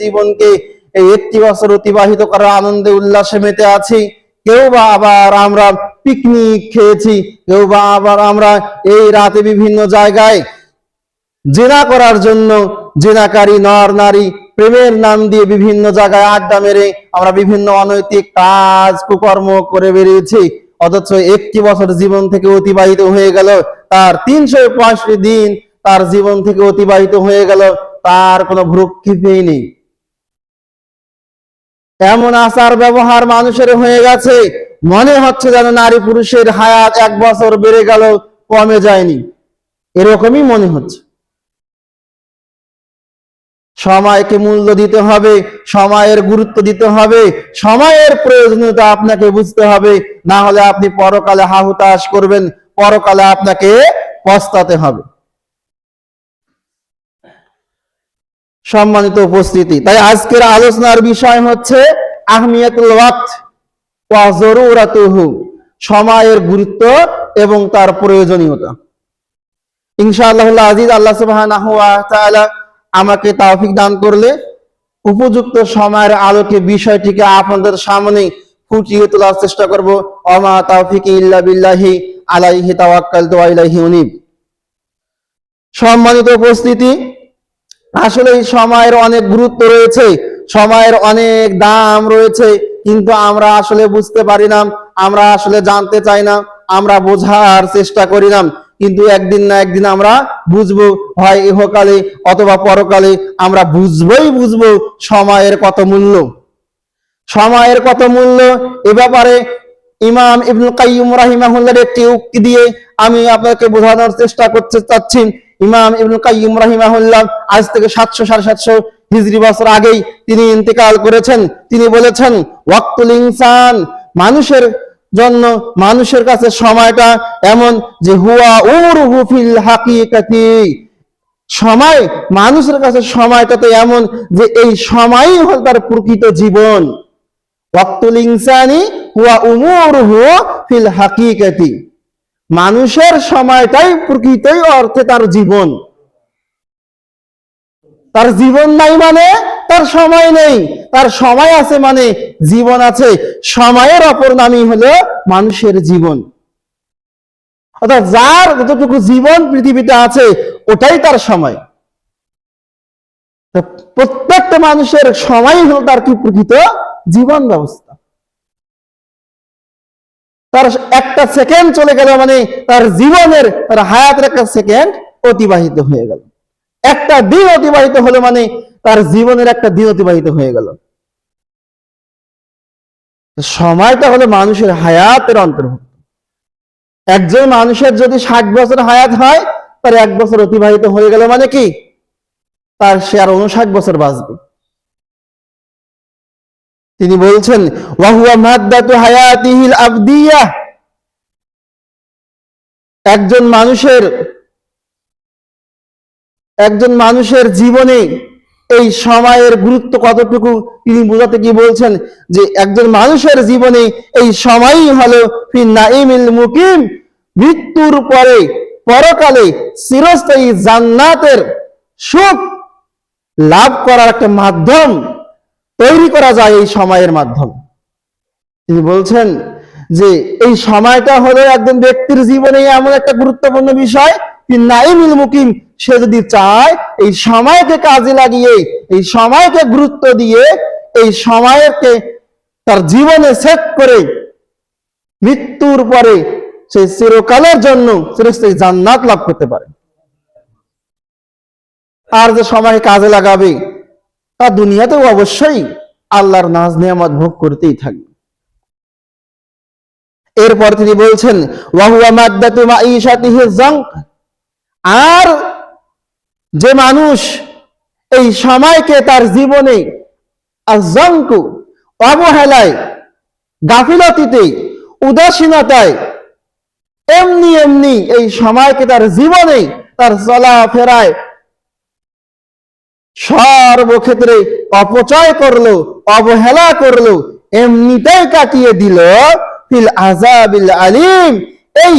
জীবনকে এই 1টি বছর অতিবাহিত করার আনন্দে উল্লাসে মেতে আছি। কেউ বা আবার আমরা পিকনিক খেয়েছি, কেউ বা আবার আমরা এই রাতে বিভিন্ন জায়গায় জিনা করার জন্য জিনাকারী নর নারী প্রেমের নাম দিয়ে বিভিন্ন জায়গায় আড্ডা মেরে আমরা বিভিন্ন অনৈতিক কাজ কুকর্ম করে বেরিয়েছি। অথচ 1টি বছর জীবন থেকে অতিবাহিত হয়ে গেল, তার 365 দিন তার জীবন থেকে অতিবাহিত হয়ে গেল, তার কোনো ভ্রুক্ষেপই নেই। এমন আচার ব্যবহার মানুষের হয়ে গেছে, মনে হচ্ছে যেন নারী পুরুষের হায়াত 1 বছর বেড়ে গেল, কমে যায়নি, এরকমই মনে হচ্ছে। সময়কে মূল্য দিতে হবে, সময়ের গুরুত্ব দিতে হবে, সময়ের প্রয়োজনীয়তা আপনাকে বুঝতে হবে, না হলে আপনি পরকালে হাহুতাশ করবেন, পরকালে আপনাকে পস্তাতে হবে। সম্মানিত উপস্থিতি, তাই আজকের আলোচনার বিষয় হচ্ছে আহমিয়াতুল ওয়াক্ত ওয়া যরুরাতুহু, সময়ের গুরুত্ব এবং তার প্রয়োজনীয়তা। ইনশাআল্লাহ আজিজ, আল্লাহ সুবহানাহু ওয়া তাআলা আমাকে তৌফিক দান করলে উপযুক্ত সময়ের আলোকে বিষয়টিকে আপনাদের সামনে ফুটিয়ে তোলার চেষ্টা করব। ওমা তাওফিকি ইল্লা বিল্লাহি আলাইহি তাওয়াক্কালতু ওয়া ইলাইহি উনীব। সম্মানিত উপস্থিতি, আসলে এই সময়ের অনেক গুরুত্ব রয়েছে, সময়ের অনেক দাম রয়েছে, কিন্তু আমরা আসলে বুঝতে পারি না, আমরা আসলে জানতে চাই না, আমরা বোঝার চেষ্টা করি না। কিন্তু একদিন না একদিন আমরা বুঝবো, হয় ইহকালে অথবা পরকালে আমরা বুঝবো সময়ের কত মূল্য। সময়ের কত মূল্য এ ব্যাপারে ইমাম ইবনুল কাইয়্যিম রাহিমাহুল্লাহর একটি উক্তি দিয়ে আমি আপনাকে বোঝানোর চেষ্টা করতে চাচ্ছি। ইমাম ইবনুল কাইয়্যিম রাহিমাহুল্লাহ আজ থেকে 700-750 হিজরি বছর আগেই তিনি ইন্তেকাল করেছেন। তিনি বলেছেন, ওয়াক্তুল ইনসান, মানুষের জন্য মানুষের কাছে সময়টা এমন যে হুয়া উমরুহু ফিল হাকিকাতি, সময় মানুষের কাছে সময়টা তো এমন যে এই সময়ই হল তার প্রকৃত জীবন। ওয়াক্তুল ইনসানি হুয়া উমরুহু ফিল হাকিকাতি, মানুষের সময়টাই প্রকৃত অর্থে তার জীবন। তার জীবন নাই মানে তার সময় নেই, তার সময় আছে মানে জীবন আছে। সময়ের অপর নামই হলো মানুষের জীবন। অর্থাৎ যার যতটুকু জীবন পৃথিবীতে আছে ওটাই তার সময়। প্রত্যেকটা মানুষের সময় হলো তার কি প্রকৃত জীবন ব্যবস্থা। তার একটা সেকেন্ড চলে গেল মানে তার জীবনের, তার হায়াতের একটা সেকেন্ড অতিবাহিত হয়ে গেল। একটা দিন অতিবাহিত হলো মানে তার জীবনের একটা দিন অতিবাহিত হয়ে গেল। সময়টা হলো মানুষের হায়াতের অন্তর্ভুক্ত। একজন মানুষের যদি 60 বছর হায়াত হয়, তার 1 বছর অতিবাহিত হয়ে গেল মানে কি তার সে আর 59 বছর বাঁচবে। তিনি বলছেন, ওয়া হুয়া মাদ্দাতু হায়াতিহিল আবদিয়াহ, একজন মানুষের জীবনে এই সময়ের গুরুত্ব কতটুকু তিনি বোঝাতে গিয়ে বলছেন যে একজন মানুষের জীবনে এই সময়ই হলো ফি নাইমিল মুকিম, মৃত্যুর পরে পরকালে চিরস্থায়ী জান্নাতের সুখ লাভ করার একটা মাধ্যম তৈরি করা যায় এই সময়ের মাধ্যমে। তিনি বলছেন যে এই সময়টা হলো একজন ব্যক্তির জীবনে এমন একটা গুরুত্বপূর্ণ বিষয়, নাইমিল মুকিম, সে যদি চায় এই সময়কে কাজে লাগিয়ে, এই সময়কে গুরুত্ব দিয়ে, এই সময়কে তার জীবনে সেট করে মৃত্যুর পরে সে চিরকালের জন্য চিরস্থায়ী জান্নাত লাভ করতে পারে। আর যে সময় কাজে লাগাবে তা দুনিয়াতেও অবশ্যই আল্লাহর নাজ নিয়ামত ভোগ করতেই থাকবে। এরপর তিনি বলছেন, ওয়া হুয়া মাদ্দাতু মাঈশাতিহি যানক, আর যে মানুষ এই সময়কে তার জীবনে আযানকু, অবহেলায়, গাফিলতিতে, উদাসীনতায় এমনি এই সময়কে তার জীবনে তার চলাফেরায় সর্বক্ষেত্রে অপচয় করলো, অবহেলা করলো, এমনিতেই কাটিয়ে দিল ফিল আযাবিল আলিম, এই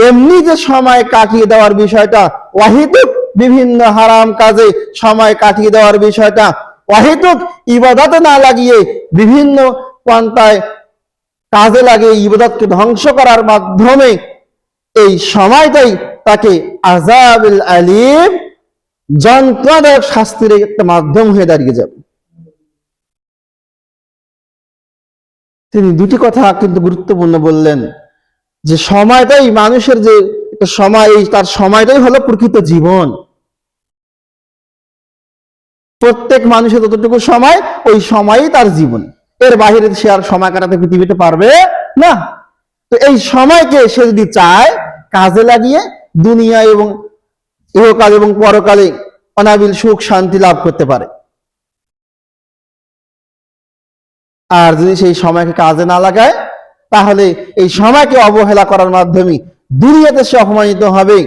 এমনি যে সময় কাটিয়ে দেওয়ার বিষয়টা, ওয়াহিদুক, বিভিন্ন হারাম কাজে সময় কাটিয়ে দেওয়ার বিষয়টা অহেতুক ইবাদতে না লাগিয়ে বিভিন্ন পন্থায় কাজে লাগিয়ে ইবাদতকে ধ্বংস করার মাধ্যমে এই সময়টাই তাকে আযাবুল আলীম, যন্ত্রণাদায়ক শাস্তির একটা মাধ্যম হয়ে দাঁড়িয়ে যাবে। তিনি দুটি কথা কিন্তু গুরুত্বপূর্ণ বললেন, যে সময়টাই মানুষের যে একটা সময়, তার সময়টাই হলো প্রকৃত জীবন। প্রত্যেক মানুষের যতটুকু সময়, ওই সময়ই তার জীবন, এর বাইরে সে আর সময় কাটাতে পৃথিবীতে পারবে না। তো এই সময়কে সে যদি চায় কাজে লাগিয়ে দুনিয়া এবং ইহকাল এবং পরকালে অনাবিল সুখ শান্তি লাভ করতে পারে, আর যদি সেই সময়কে কাজে না লাগায়, তাহলে এই সময়কে অবহেলা করার মাধ্যমে দুনিয়াতে সে অপমানিত হবে,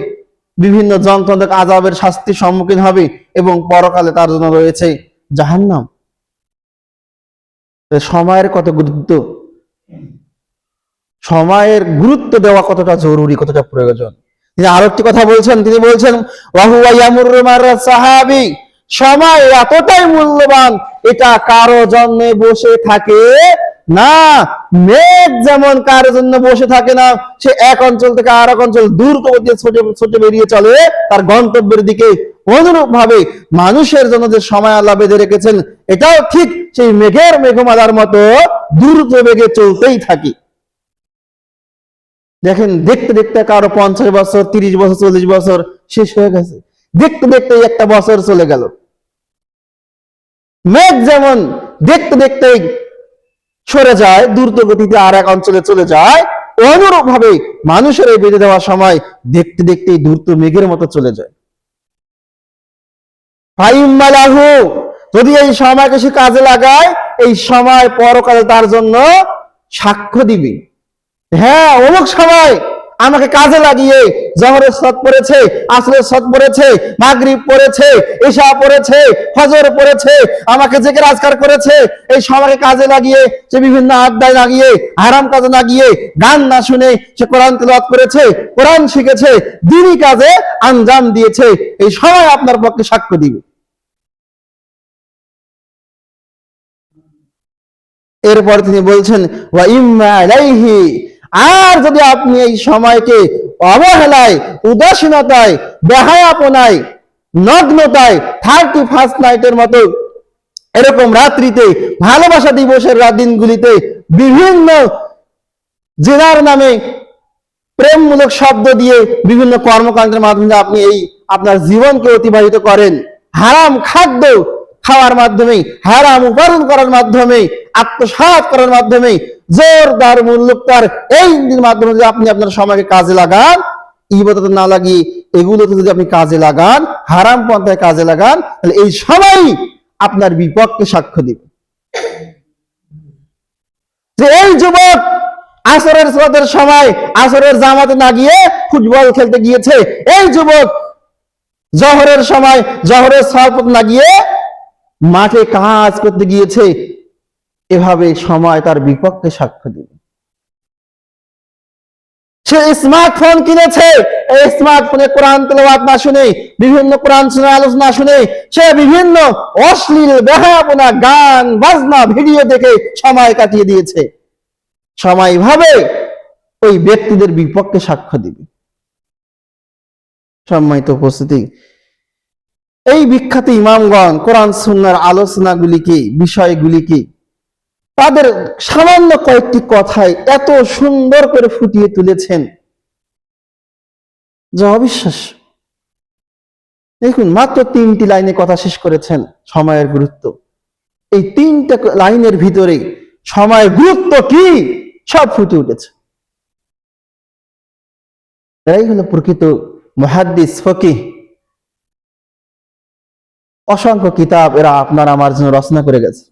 বিভিন্ন যন্ত্রণাদায়ক আযাবের শাস্তির সম্মুখীন হবে, এবং পরকালে তার জন্য রয়েছে জাহান্নাম। সময়ের কত গুরুত্ব, সময়ের গুরুত্ব দেওয়া কতটা জরুরি, কতটা প্রয়োজন। তিনি আরো একটি কথা বলছেন, তিনি বলছেন ওয়াহুয়া ইয়ামুরু মাররা সাহাবী, সময় এতটাই মূল্যবান, এটা কারো জন্য বসে থাকে না। মেঘ যেমন কারো জন্য বসে থাকে না, সে এক অঞ্চল থেকে আর এক অঞ্চল দ্রুত গতিতে ছুটে বেরিয়ে চলে তার গন্তব্যের দিকে, অনুরূপ ভাবে মানুষের জন্য যে সময় আল্লাহ বেঁধে রেখেছেন, এটাও ঠিক সেই মেঘের মেঘমালার মতো দ্রুত বেগে চলতেই থাকে। দেখেন, দেখতে দেখতে কারো 50 বছর, 30 বছর, 40 বছর শেষ হয়ে গেছে, দেখতে দেখতে একটা বছর চলে গেল। মেঘ যেমন দেখতে দেখতে সরে যায়, দ্রুত গতিতে আর এক অঞ্চলে চলে যায়, অনুরূপ ভাবে মানুষের এই বেঁধে দেওয়া সময় দেখতে দেখতে দ্রুত মেঘের মতো চলে যায়। ফাইম্মালাহু, যদি এই সময়কে সে কাজে লাগায়, এই সময় পরকালে তার জন্য সাক্ষ্য দিবে। হ্যাঁ, অমুক সময় আমাকে কাজে লাগিয়ে জোহরের সালাত পড়েছে, আসরের সালাত পড়েছে, মাগরিব পড়েছে, ইশা পড়েছে, ফজর পড়েছে, আমাকে জিকির আজকার করেছে। এই সময়কে কাজে লাগিয়ে সে বিভিন্ন আড্ডায় লাগিয়ে, হারাম কাজে লাগিয়ে, গান না শুনে সে কোরআন তেলাওয়াত করেছে, কোরআন শিখেছে, দ্বীনি কাজে আঞ্জাম দিয়েছে। এই সময় আপনার পক্ষে সাক্ষ্য দিবে। এরপর তিনি বলছেন ওয়া ইম্মা আলাইহি, আর যদি আপনি এই সময়কে অবহেলায়, উদাসীনতায়, বেহায়াপনায়, নগ্নতায়, 31 নাইটের মতো এরকম রাত্রিতে, ভালোবাসা দিবসের দিনগুলিতে বিভিন্ন জেনার নামে প্রেমমূলক শব্দ দিয়ে বিভিন্ন কর্মকাণ্ডের মাধ্যমে আপনি এই আপনার জীবনকে অতিবাহিত করেন, হারাম খাদ্য খাওয়ার মাধ্যমে, হারাম উপার্জন করার মাধ্যমে, আত্মসাৎ করার মাধ্যমে, জোরদার মূল্যতার এই মাধ্যমে যদি আপনি আপনার সময়কে কাজে লাগান, ইবাদতে না লাগিয়ে এগুলোতে যদি আপনি কাজে লাগান, হারাম পন্থায় কাজে লাগান, তাহলে এই সময়ই আপনার বিপক্ষে সাক্ষ্য দিবে। যে এই যুবক আসরের সালাতের সময় আসরের জামাতে না গিয়ে ফুটবল খেলতে গিয়েছে, এই যুবক জোহরের সময় জোহরের সালাত না গিয়ে মাঠে কাজ করতে গিয়েছে, এভাবে সময় তার বিপক্ষে সাক্ষ্য দিবে। সে স্মার্টফোন কিনেছে, এই স্মার্টফোনে কোরআন তেলাওয়াত না শুনে, বিভিন্ন কোরআন শুনে আলোচনা শুনে সে বিভিন্ন অশ্লীল বেহায়াপনা, গান বাজনা, ভিডিও দেখে সময় কাটিয়ে দিয়েছে। সময় ভাবে ওই ব্যক্তিদের বিপক্ষে সাক্ষ্য দিবে। সম্মানিত উপস্থিতি, এই বিখ্যাত ইমামগণ কোরআন সুন্নাহর আলোচনাগুলিকে, বিষয়গুলিকে তাদের সামান্য কয়েকটি কথায় এত সুন্দর করে ফুটিয়ে তুলেছেন যা অবিশ্বাস্য। দেখুন, মাত্র 3টি লাইনে কথা শেষ করেছেন সময়ের গুরুত্ব। এই 3টা লাইনের ভিতরে সময়ের গুরুত্ব কি সব ফুটে উঠেছে। এরাই হলো প্রকৃত মুহাদ্দিস, ফকিহ। অসংখ্য কিতাব এরা আপনার আমার জন্য রচনা করে গেছে,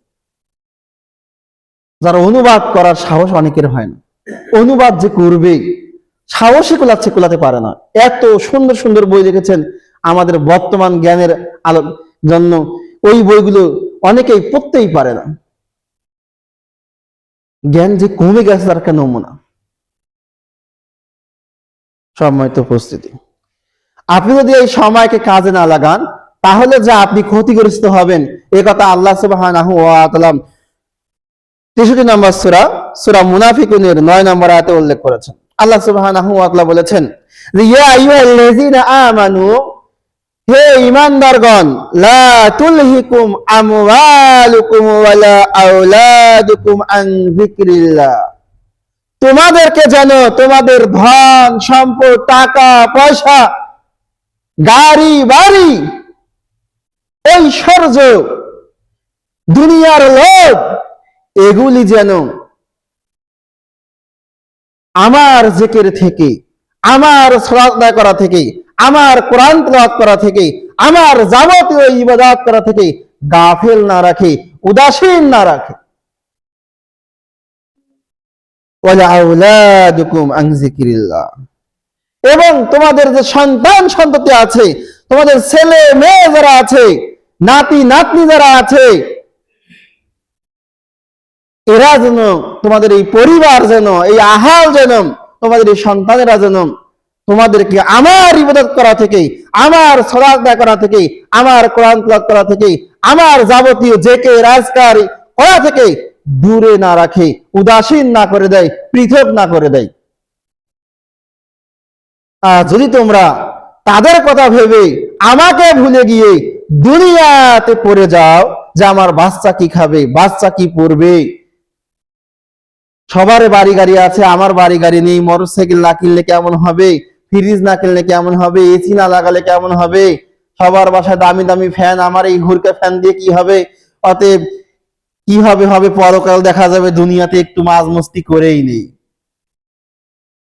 যারা অনুবাদ করার সাহস অনেকের হয় না। অনুবাদ যে করবে সাহসী কুলাতে পারে না। এত সুন্দর সুন্দর বই লিখেছেন আমাদের বর্তমান জ্ঞানের আলোর জন্য, ওই বইগুলো অনেকেই পড়তেই পারে না। জ্ঞান যে কমে গেছে তার একটা নমুনা। সম্মানিত উপস্থিতি, আপনি যদি এই সময়কে কাজে না লাগান, তাহলে যে আপনি ক্ষতিগ্রস্ত হবেন, এ কথা আল্লাহ সুবহানাহু ওয়া তাআলা 63 নম্বর সূরা সূরা মুনাফিকুনের 9 নম্বর আয়াতে উল্লেখ করেছেন। আল্লাহ সুবহানাহু ওয়া তাআলা বলেছেন যে ইয়া আইয়ুহাল্লাযীনা আমানু, হে ঈমানদারগণ, লা তুলহিকুম আমওয়ালুকুম ওয়ালা আওলাদুকুম আন যিকরিল্লাহ, তোমাদেরকে যেন তোমাদের ধন সম্পদ, টাকা পয়সা, গাড়ি বাড়ি, ঐশ্বর্য, দুনিয়ার লোভ, এগুলি যেন আমার জিকির থেকে, আমার সালাত আদায় করা থেকে, আমার কোরআন তেলাওয়াত করা থেকে, আমার যাবতীয় ইবাদত করা থেকে গাফিল না রাখে, উদাসীন না রাখে। ওয়ালা আওলাদুকুম আন যিকরিল্লাহ, এবং তোমাদের যে সন্তান সন্ততি আছে, তোমাদের ছেলে মেয়ে যারা আছে, নাতি নাতনি যারা আছে, এরা যেন, তোমাদের এই পরিবার যেন, এই আহাল যেন, তোমাদের এই সন্তানেরা যেন তোমাদেরকে আমার ইবাদত করা থেকে, আমার সালাত আদায় করা থেকে, আমার কোরআন তেলাওয়াত করা থেকে, আমার যাবতীয় জেকে রাজকার করা থেকে দূরে না রাখে, উদাসীন না করে দেয়, পৃথক না করে দেয়। যদি তোমরা তাদের কথা ভেবে আমাকে ভুলে গিয়ে দুনিয়াতে পড়ে যাও যে আমার বাচ্চা কি খাবে, বাচ্চা কি পড়বে, সবার বাড়ি গাড়ি আছে, আমার বাড়ি গাড়ি নেই, মোটরসাইকেল না কিনলে কেমন হবে, ফ্রিজ না কিনলে কেমন হবে, এসি না লাগালে কেমন হবে, সবার বাসায় দামি দামি ফ্যান, আমার এই হুরকা ফ্যান দিয়ে কি হবে, অতএব কি হবে হবে পরকাল দেখা যাবে, দুনিয়াতে একটু মাঝ মস্তি করেই নেই।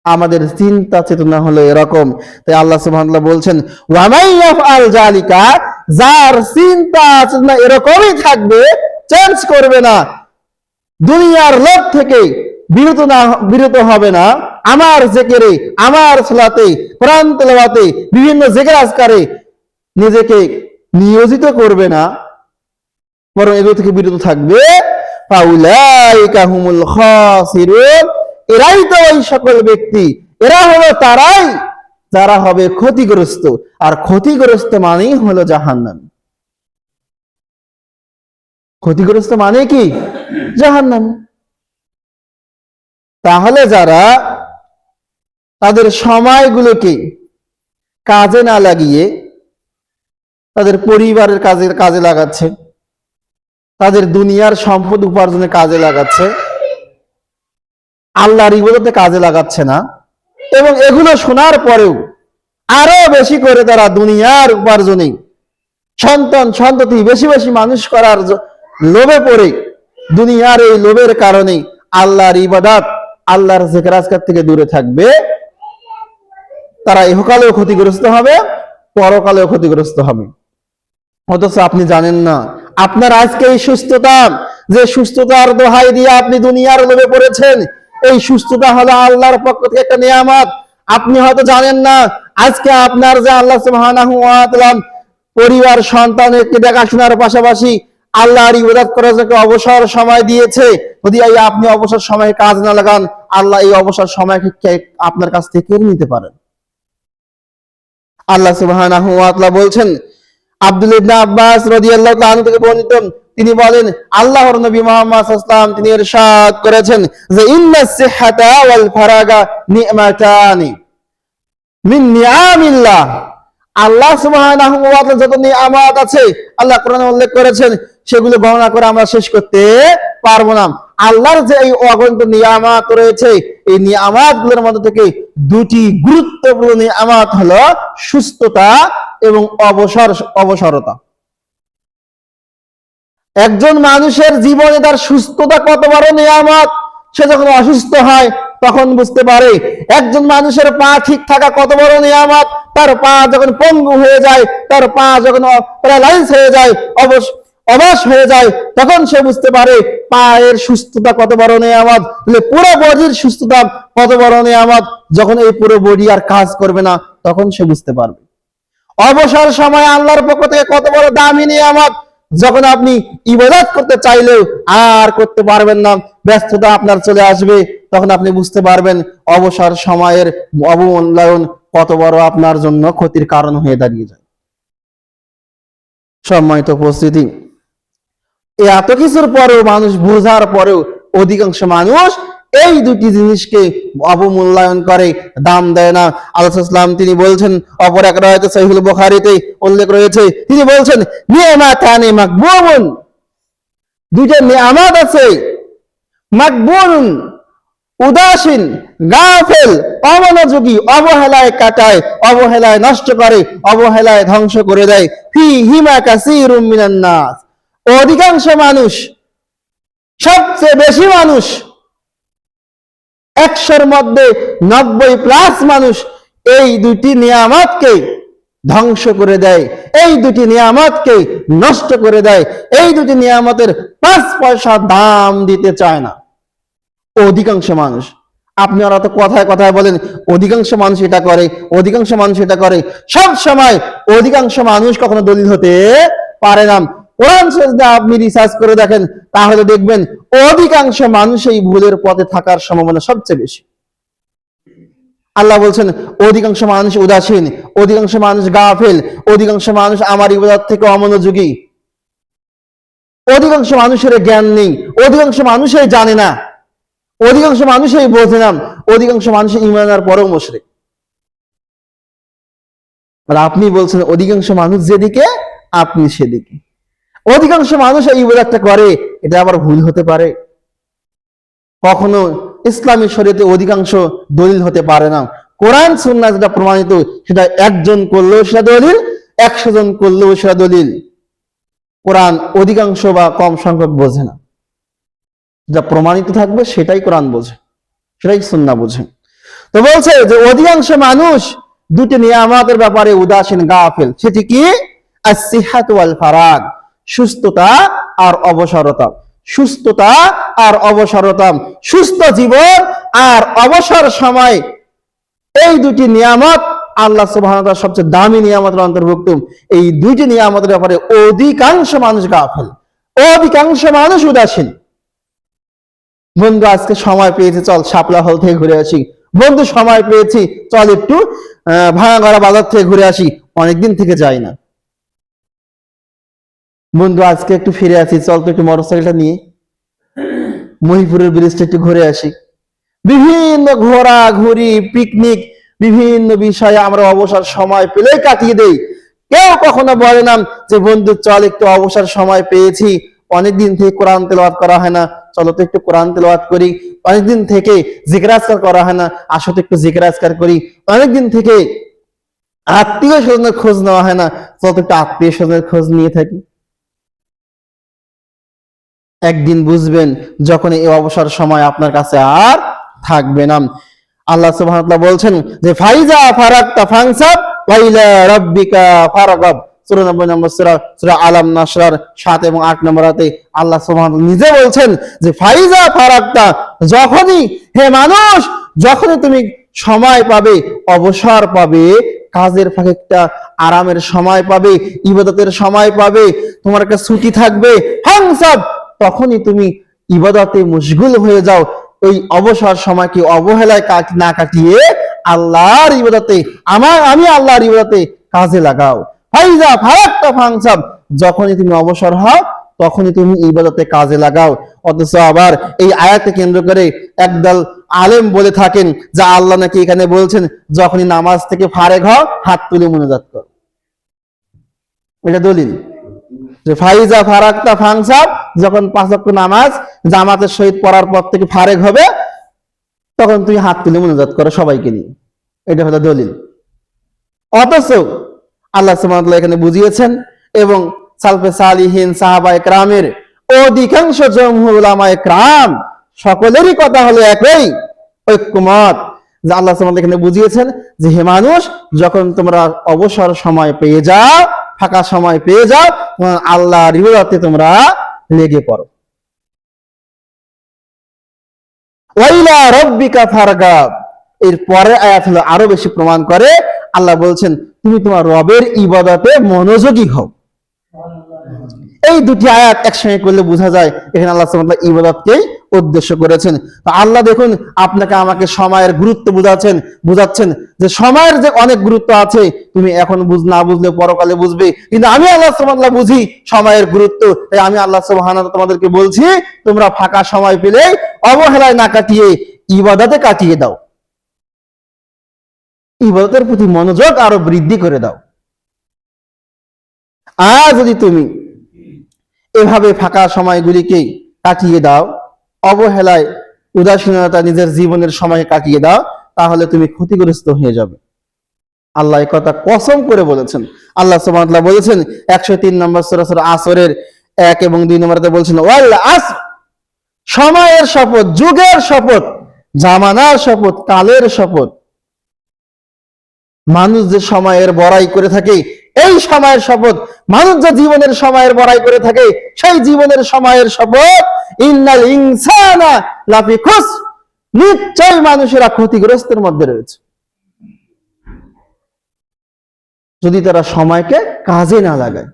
আমাদের চিন্তা চেতনা হলো এরকম। তাই আল্লাহ সুবহানাহু ওয়া তাআলা বলছেন ওয়া মান ইয়াফআল যালিকা, যার চিন্তা চেতনা এরকমই থাকবে, চেঞ্জ করবে না, দুনিয়ার লোভ থেকে বিরত হবে না, আমার জিকিরে, আমার সালাতে, কোরআন তেলাওয়াতে, বিভিন্ন জিকির আজকারে নিজেকে নিয়োজিত করবে না, বরং এগুলো থেকে বিরত থাকবে, ফাউলাইকা হুমুল খাসিরুন, এরাই তো ওই সকল ব্যক্তি, এরা হলো তারাই যারা হবে ক্ষতিগ্রস্ত। আর ক্ষতিগ্রস্ত মানেই হলো জাহান্নাম। ক্ষতিগ্রস্ত মানে কি? জাহান্নাম। তাহলে যারা তাদের সময়গুলোকে কাজে না লাগিয়ে তাদের পরিবারের কাজে লাগাচ্ছে, তাদের দুনিয়ার সম্পদ উপার্জনে কাজে লাগাচ্ছে, আল্লাহর ইবাদতে কাজে লাগাচ্ছে না, এবং এগুলো শোনার পরেও আরো বেশি করে তারা দুনিয়ার উপার্জনে সন্তান সন্ততি বেশি বেশি মানুষ করার লোভে পড়ে, দুনিয়ার এই লোভের কারণে আল্লাহর ইবাদত, আল্লাহর জিকির আজকার থেকে দূরে থাকবে, তারা ইহকালেও ক্ষতিগ্রস্ত হবে, পরকালেও ক্ষতিগ্রস্ত হবে। অথচ আপনি জানেন না, আপনার আজকে এই সুস্থতা, যে সুস্থতার দোহাই দিয়ে আপনি দুনিয়ার লোভে পড়েছেন, এই সুস্থতা হলো আল্লাহর পক্ষ থেকে একটা নিয়ামত। আপনি হয়তো জানেন না, আজকে আপনার যে আল্লাহ সুবহানাহু ওয়া তাআলা পরিবার সন্তানকে দেখাশোনার পাশাপাশি আল্লাহর ইবাদত করার জন্য অবসর সময় দিয়েছে, যদি আপনি অবসর সময়ে কাজ না লাগান, আল্লাহ এই অবসর সময়কে আপনার কাছ থেকে কেড়ে নিতে পারেন। আল্লাহ সুবহানাহু ওয়া তাআলা বলছেন, আব্দুল্লাহ ইবনে আব্বাস রাদিয়াল্লাহু তাআলা থেকে বর্ণিত, তিনি বলেন আল্লাহর নবী মুহাম্মদ সাল্লাল্লাহু আলাইহি ওয়াসাল্লাম তিনি ইরশাদ করেছেন যে ইন্নাস সিহহাতা ওয়াল ফারাগা নি'মাতানি মিন নিআমিল্লাহ। আল্লাহ সুবহানাহু ওয়া তাআলা যত নিয়ামত আছে আল্লাহ কোরআনে উল্লেখ করেছেন, সেগুলো গণনা করে আমরা শেষ করতে পারবো না। আল্লাহর যে এই অগণিত নিয়ামত রয়েছে, এই নিয়ামতগুলোর মধ্যে থেকে দুটি গুরুত্বপূর্ণ নিয়ামত হলো সুস্থতা এবং অবসরতা। একজন মানুষের জীবনে তার সুস্থতা কত বড় নিয়ামত, সে যখন অসুস্থ হয় তখন বুঝতে পারে। একজন মানুষের পা ঠিক থাকা কত বড় নিয়ামত, তার পা যখন পঙ্গু হয়ে যায়, তার পা যখন প্যারালাইজ হয়ে যায়, অবশ হয়ে যায়, তখন সে বুঝতে পারে পায়ের সুস্থতা কত বড় নিয়ামত। পুরো বডির সুস্থতা কত বড় নিয়ামত, যখন এই পুরো বডি আর কাজ করবে না তখন সে বুঝতে পারবে। অবসর সময় আল্লাহর পক্ষ থেকে কত বড় দামি নিয়ামত, যখন আপনি ইবাদত করতে চাইলেও আর করতে পারবেন না, ব্যস্ততা আপনার চলে আসবে, তখন আপনি বুঝতে পারবেন অবসর সময়ের অবমূল্যায়ন কত বড় আপনার জন্য ক্ষতির কারণ হয়ে দাঁড়িয়ে যায়। সম্মানিত উপস্থিতি, এত কিছুর পরেও মানুষ বোঝার পরেও অধিকাংশ মানুষ এই দুটি জিনিসকে অবমূল্যায়ন করে, দাম দেয় না। আল্লাহ সাল্লাল্লাহু তিনি বলছেন, অপর এক রায়াতে সহিহুল বুখারীতে উল্লেখ রয়েছে, তিনি বলছেন নি'মাতানি মাকবুনুন, দুইটা নিয়ামত আছে, মাকবুনুন উদাসীন, গাফেল, অমনোযোগী, অবহেলায় কাটায়, অবহেলায় নষ্ট করে, অবহেলায় ধ্বংস করে দেয়। ফীহিমা কাসীরুম মিনান নাস, অধিকাংশ মানুষ, সবচেয়ে বেশি মানুষ, 100-র মধ্যে 90+ মানুষ এই দুটি নিয়ামতকে ধ্বংস করে দেয়, এই দুটি নিয়ামতকে নষ্ট করে দেয়, এই দুটি নিয়ামতের 5 পয়সা দাম দিতে চায় না অধিকাংশ মানুষ। আপনারা তো কথায় কথায় বলেন অধিকাংশ মানুষ এটা করে, অধিকাংশ মানুষ এটা করে। সব সময় অধিকাংশ মানুষ কখনো দলিল হতে পারে না। কোরআন শরীফে আপনি রিসার্চ করে দেখেন, তাহলে দেখবেন অধিকাংশ মানুষ এই ভুলের পথে থাকার সম্ভাবনা সবচেয়ে বেশি। আল্লাহ বলছেন অধিকাংশ মানুষ উদাসীন, অধিকাংশ মানুষ গাফেল, অধিকাংশ মানুষ আমার ইবাদত থেকে অমনোযোগী, অধিকাংশ মানুষের জ্ঞান নেই, অধিকাংশ মানুষই জানে না, অধিকাংশ মানুষই বোঝে না, অধিকাংশ মানুষ ঈমানের পরেও মুশরিক। আর আপনি বলছেন অধিকাংশ মানুষ যেদিকে আপনি সেদিকে। অধিকাংশ মানুষ এই ইবাদতটা করে, এটা আবার ভুল হতে পারে। কখনো ইসলামী শরীয়তে অধিকাংশ দলিল হতে পারে না। কোরআন সুন্নাহ যেটা প্রমাণিত সেটা একজন করলেও সেটা দলিল, 100 জন করলেও সেটা দলিল। কোরআন অধিকাংশ বা কম সংখ্যক বোঝে না, যা প্রমাণিত থাকবে সেটাই কোরআন বোঝে, সেটাই সুন্নাহ বোঝে। তো বলছে যে অধিকাংশ মানুষ দুটি নিয়ামতের ব্যাপারে উদাসীন, গাফেল। সেটি কি? আস-সিহাতু ওয়াল ফারাগ, সুস্থতা আর অবসরতা। সুস্থতা আর অবসরতা, সুস্থ জীবন আর অবসর সময়, এই দুটি নিয়ামত আল্লাহ সুবহানাহু ওয়া তাআলা সবচেয়ে দামি নিয়ামতের অন্তর্ভুক্ত। এই দুইটি নিয়ামতের ব্যাপারে অধিকাংশ মানুষ গাফেল, অধিকাংশ মানুষ উদাসীন। বন্ধু আজকে সময় পেয়েছি, চল শাপলা হল থেকে ঘুরে আসি। বন্ধু সময় পেয়েছি, চল একটু ভাঙাগড়া বাজার থেকে ঘুরে আসি, অনেকদিন থেকে যাই না। বন্ধু আজকে একটু ফিরে আসি, চল তো একটু মোটরসাইকেলটা নিয়ে মহিপুরের ব্রিজটা একটু ঘুরে আসি। বিভিন্ন ঘোরাঘুরি, পিকনিক, বিভিন্ন বিষয়ে আমরা অবসর সময় পেলে কাটিয়ে দেই। কেউ কখনো বলে না যে বন্ধু চল একটু অবসর সময় পেয়েছি, অনেকদিন থেকে কোরআন তেলাওয়াত করা হয় না, চলো তো একটু কোরআন তেলাওয়াত করি। অনেকদিন থেকে জিকির আজকার করা হয় না, আসো তো একটু জিকির আজকার করি। অনেকদিন থেকে আত্মীয় স্বজনের খোঁজ নেওয়া হয় না, চলো তো একটু আত্মীয় স্বজনের খোঁজ নিয়ে থাকি। একদিন বুঝবেন যখন এই অবসর সময় আপনার কাছে আর থাকবে না। আল্লাহ সুবহানাহু ওয়া তাআলা বলছেন যে ফাইজা ফারাগতা ফানসাব ওয়া ইলা রাব্বিকা ফারগাব। সূরা 90 নম্বর সূরা আলাম নাসরার 7 এবং 8 নম্বর আয়াতে আল্লাহ সুবহানাহু ওয়া তাআলা নিজে বলছেন যে ফাইজা ফারাগতা, যখনই হে মানুষ, যখনই তুমি সময় পাবে, অবসর পাবে, কাজের ফাঁকে একটা আরামের সময় পাবে, ইবাদতের সময় পাবে, তোমার একটা ছুটি থাকবে, ফানসাব, তখনই তুমি ইবাদতে মশগুল হয়ে যাও। ওই অবসর সময়কে অবহেলায় না কাটিয়ে আল্লাহর ইবাদতে, আমি আল্লাহর ইবাদতে কাজে লাগাও। ফাইজা ফারাগতা ফানসাব, যখনই তুমি অবসর হও তখনই তুমি ইবাদতে কাজে লাগাও। অথচ আবার এই আয়াতকে কেন্দ্র করে একদল আলেম বলে থাকেন যে আল্লাহ নাকি এখানে বলছেন যখনই নামাজ থেকে ফারেগ হও হাত তুলে মুনাজাত করো। এটা দলিল যে ফাইজা ফারাগতা ফানসাব, যখন 5 ওয়াক্ত নামাজ জামাতের সহিত পড়ার পর থেকে ফারেগ হবে তখন তুই হাত তুলে মুনাজাত করো সবাইকে নিয়ে। এটা হলো দলিল। অথচ আল্লাহ সুবহানাহু ওয়া তাআলা এখানে বুঝিয়েছেন এবং সালফে সালিহিন, সাহাবায়ে কেরামের অধিকাংশ জমহুর উলামায়ে কেরাম সকলেরই কথা হলো একই, ঐক্যমত, যে আল্লাহ সুবহানাহু ওয়া তাআলা এখানে বুঝিয়েছেন যে হে মানুষ, যখন তোমরা অবসর সময় পেয়ে যাও, ফাঁকা সময় পেয়ে যাও, আল্লাহর ইবাদতে তোমরা লেগে পড়ো। ওয়া ইলা রাব্বিকা ফারগাব, এর পরের আয়াত হলো আরো বেশি প্রমাণ করে। আল্লাহ বলছেন তুমি তোমার রবের ইবাদতে মনোযোগী হও। এই দুটি আয়াত একসঙ্গে করলে বোঝা যায় এখানে আল্লাহ সুবহানাহু ওয়া তাআলা ইবাদতকেই উদ্দেশ্য করেছেন। তো আল্লাহ দেখুন আপনাকে আমাকে সময়ের গুরুত্ব বুঝাচ্ছেন যে সময়ের যে অনেক গুরুত্ব আছে, তুমি এখন না বুঝলে পরকালে বুঝবে, কিন্তু আমি আল্লাহ সুবহানাহু ওয়া তাআলা বুঝি সময়ের গুরুত্ব। তাই আমি আল্লাহ সুবহানাহু ওয়া তাআলা তোমাদেরকে বলছি, তোমরা ফাঁকা সময় পেলে অবহেলায় না কাটিয়ে ইবাদতে কাটিয়ে দাও, ইবাদতের প্রতি মনোযোগ আরো বৃদ্ধি করে দাও। আর যদি তুমি এভাবে ফাঁকা সময়গুলিকে কাটিয়ে দাও, অবহেলায় উদাসীনতা নিজের জীবনের সময় কাটিয়ে দাও, তাহলে তুমি ক্ষতিগ্রস্ত হয়ে যাবে। আল্লাহ এই কথা কসম করে বলেছেন। আল্লাহ সুবহানাহু ওয়া তাআলা বলেছেন 103 নম্বর সূরা সূরা আসরের 1 এবং 2 নম্বরে বলছেন, ওয়াল আসর, সময়ের শপথ, যুগের শপথ, জামানার শপথ, কালের শপথ। মানুষ যে সময়ের বড়াই করে থাকে, এই সময়ের শপথ, মানুষ যে জীবনের সময়ের বড়াই করে থাকে, সেই জীবনের সময়ের শপথ, ইন্নাল ইনসানা লাফি খুসর, নিশ্চয় মানুষেরা ক্ষতিগ্রস্তের মধ্যে রয়েছে, যদি তারা সময়কে কাজে না লাগায়।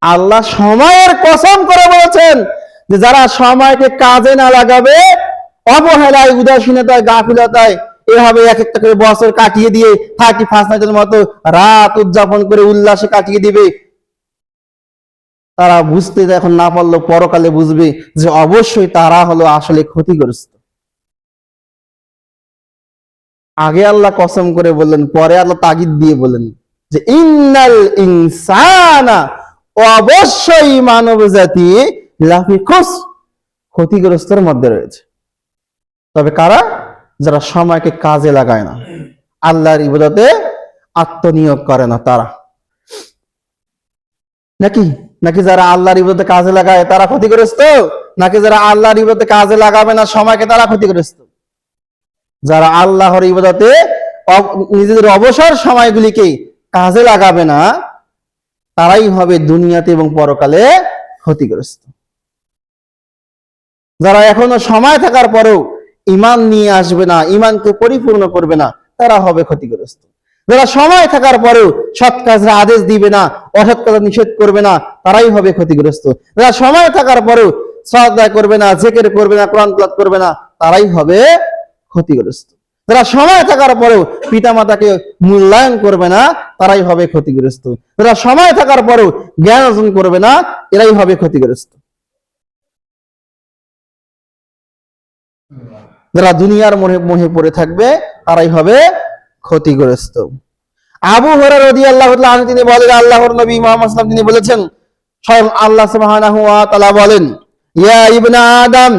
আল্লাহ সময়ের কসম করে বলেছেন যে যারা সময়কে কাজে না লাগাবে, অবহেলায়, উদাসীনতায়, গাফিলতায় এভাবে এক একটা করে বছর কাটিয়ে দিয়ে 31 নাইটের মতো রাত উদযাপন করে উল্লাসে কাটিয়ে দিবে, তারা বুঝতে এখন না পারলেও পরকালে বুঝবে যে অবশ্যই তারা হলো আসলে ক্ষতিগ্রস্ত। আগে আল্লাহ কসম করে বললেন, পরে আল্লাহ তাগিদ দিয়ে বলেন যে ইন্নাল ইনসানা, অবশ্যই মানব জাতি লাফি খুসর, ক্ষতিগ্রস্তের মধ্যে রয়েছে। তবে কারা? যারা সময়কে কাজে লাগায় না, আল্লাহর ইবাদতে আত্মনিয়োগ করে না তারা। নাকি যারা আল্লাহর ইবাদতে কাজে লাগায় তারা ক্ষতিগ্রস্ত, নাকি যারা আল্লাহর ইবাদতে কাজে লাগাবে না সময়কে তারা ক্ষতিগ্রস্ত? যারা আল্লাহর ইবাদতে নিজেদের অবসর সময়গুলিকে কাজে লাগাবে না, তারাই হবে দুনিয়াতে এবং পরকালে ক্ষতিগ্রস্ত। যারা এখনো সময় থাকার পরেও ঈমান নিয়ে আসবে না, ঈমানকে পরিপূর্ণ করবে না, তারা হবে ক্ষতিগ্রস্ত। যারা সময় থাকার পরেও সৎ কাজের আদেশ দিবে না, অসৎ কাজ নিষেধ করবে না, তারাই হবে ক্ষতিগ্রস্ত। যারা সময় থাকার পরেও সাজদা করবে না, জিকির করবে না, কোরআন তেলাওয়াত করবে না, তারাই হবে ক্ষতিগ্রস্ত। যারা সময় থাকার পরেও পিতামাতাকে মূল্যায়ন করবে না, তারাই হবে ক্ষতিগ্রস্ত। যারা সময় থাকার পরেও জ্ঞান অর্জন করবে না, এরাই হবে ক্ষতিগ্রস্ত। যারা দুনিয়ার মোহে পড়ে থাকবে, তারাই হবে ক্ষতিগ্রস্ত। আবু হুরায়রা রাদিয়াল্লাহু তাআলা আনহু তিনি বলেন, আল্লাহর নবী মুহাম্মদ সাল্লাল্লাহু আলাইহি ওয়াসাল্লাম তিনি বলেছেন, স্বয়ং আল্লাহ সুবহানাহু ওয়া তাআলা বলেন, ইয়া ইবনা আদম,